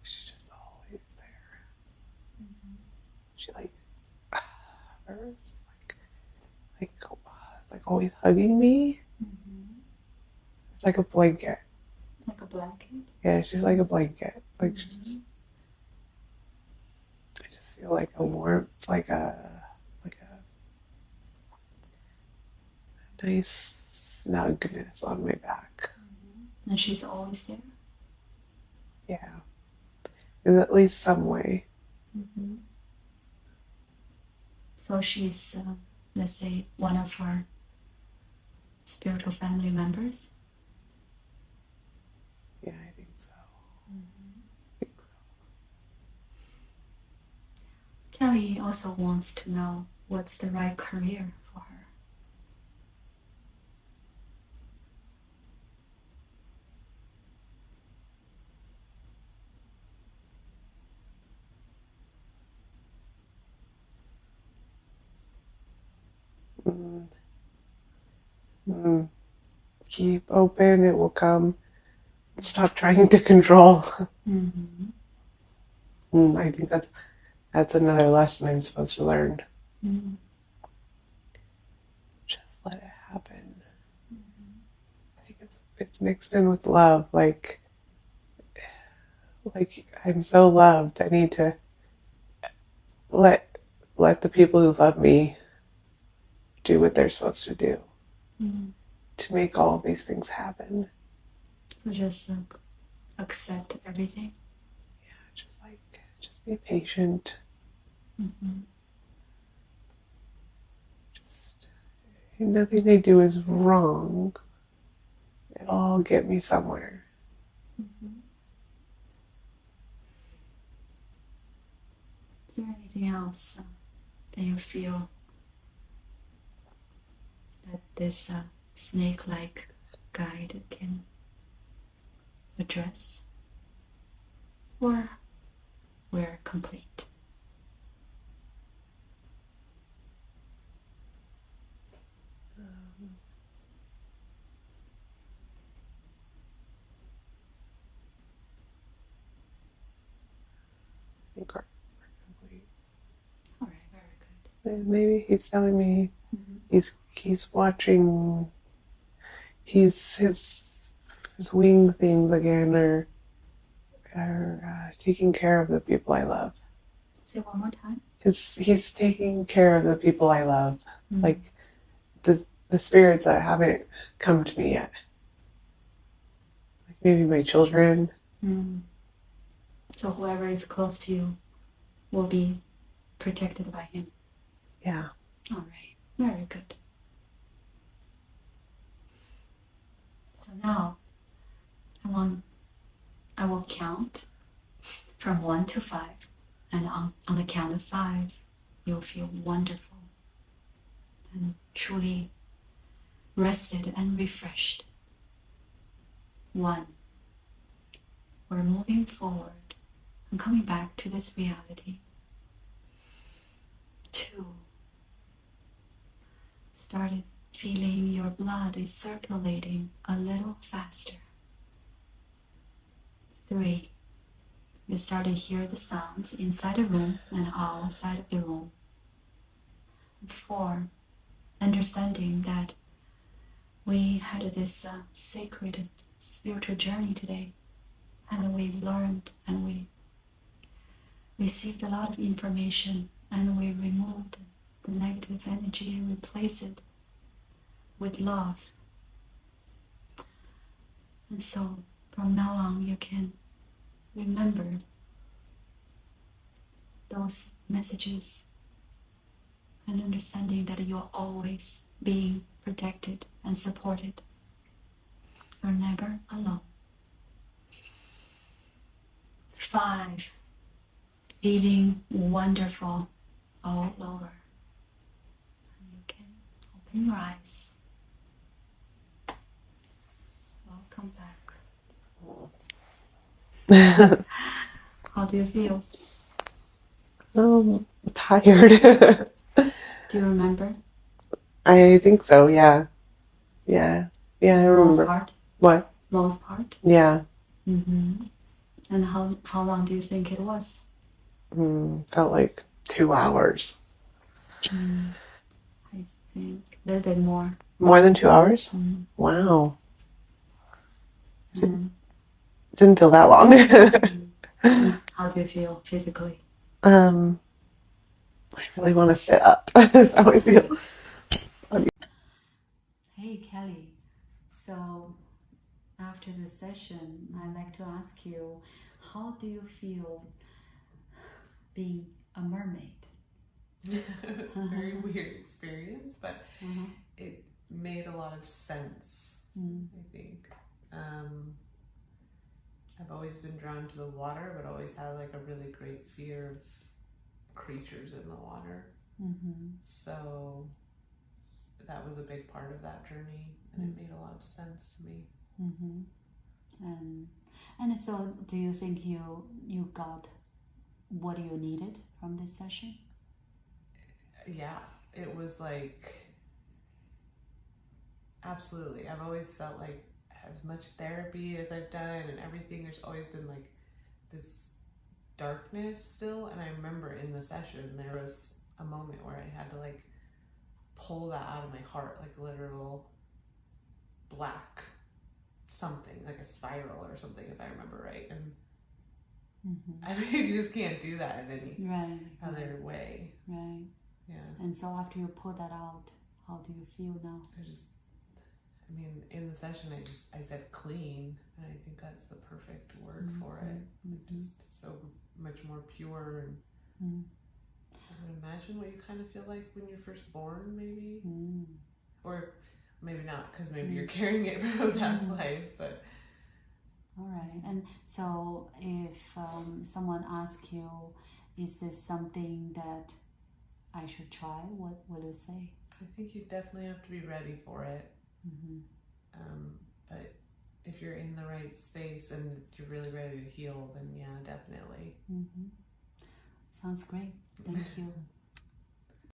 Speaker 2: She's just always there. She hers, like always hugging me. It's like a blanket.
Speaker 1: Like a blanket?
Speaker 2: Yeah, she's like a blanket. Like she's just, I just feel like a warmth, like a nice snugness on my back.
Speaker 1: And she's always there?
Speaker 2: Yeah. In at least some way.
Speaker 1: So she's, let's say, one of her spiritual family members?
Speaker 2: Yeah, I think so.
Speaker 1: Kelly also wants to know what's the right career for her.
Speaker 2: Keep open, it will come. Stop trying to control. I think that's another lesson I'm supposed to learn. Just let it happen. I think it's mixed in with love. Like I'm so loved. I need to let the people who love me do what they're supposed to do to make all of these things happen.
Speaker 1: So just accept everything.
Speaker 2: Yeah, just be patient. Nothing they do is wrong. It'll all get me somewhere.
Speaker 1: Is there anything else that you feel that this snake-like guide can address? Or we're complete?
Speaker 2: I think we're complete.
Speaker 1: All right, very good.
Speaker 2: maybe he's telling me he's watching his wing things again, or taking care of the people I love.
Speaker 1: Say one more time.
Speaker 2: He's taking care of the people I love, like the spirits that haven't come to me yet. Like maybe my children.
Speaker 1: So whoever is close to you will be protected by him.
Speaker 2: Yeah.
Speaker 1: All right. Very good. So now I will count from 1 to 5, and on the count of 5, you'll feel wonderful and truly rested and refreshed. 1, we're moving forward and coming back to this reality. 2, started feeling your blood is circulating a little faster. 3, you start to hear the sounds inside the room and outside of the room. 4, understanding that we had this sacred spiritual journey today, and we learned and we received a lot of information, and we removed the negative energy and replaced it with love. And so from now on, you can remember those messages and understanding that you're always being protected and supported. You're never alone. 5, feeling wonderful all over. And you can open your eyes. Welcome back. How do you feel?
Speaker 2: Tired.
Speaker 1: Do you remember?
Speaker 2: I think so, yeah. Yeah, I remember.
Speaker 1: Most part?
Speaker 2: What?
Speaker 1: Most part?
Speaker 2: Yeah.
Speaker 1: And how long do you think it was?
Speaker 2: Felt like 2 hours.
Speaker 1: I think a little bit more.
Speaker 2: More than 2 hours? Wow. Didn't feel that long.
Speaker 1: How do you feel physically?
Speaker 2: I really want to sit up. That's how I feel.
Speaker 1: Hey Kelly, so after the session, I'd like to ask you, how do you feel being a mermaid?
Speaker 2: It was a very weird experience, but it made a lot of sense, I think. I've always been drawn to the water, but always had like a really great fear of creatures in the water. So that was a big part of that journey, and it made a lot of sense to me.
Speaker 1: And so do you think you got what you needed from this session?
Speaker 2: Yeah, it was like, absolutely. I've always felt like as much therapy as I've done and everything, there's always been like this darkness still. And I remember in the session, there was a moment where I had to like pull that out of my heart, like literal black something, like a spiral or something, if I remember right. And I mean, you just can't do that in any other way.
Speaker 1: Right.
Speaker 2: Yeah.
Speaker 1: And so after you pull that out, how do you feel now?
Speaker 2: I mean, in the session, I said clean, and I think that's the perfect word for it. Just so much more pure. And I would imagine what you kind of feel like when you're first born, maybe, or maybe not, because maybe you're carrying it from a past life. But
Speaker 1: all right. And so, if someone asks you, "Is this something that I should try?" What will you say?
Speaker 2: I think you definitely have to be ready for it. But if you're in the right space and you're really ready to heal, then yeah, definitely.
Speaker 1: Sounds great. Thank you.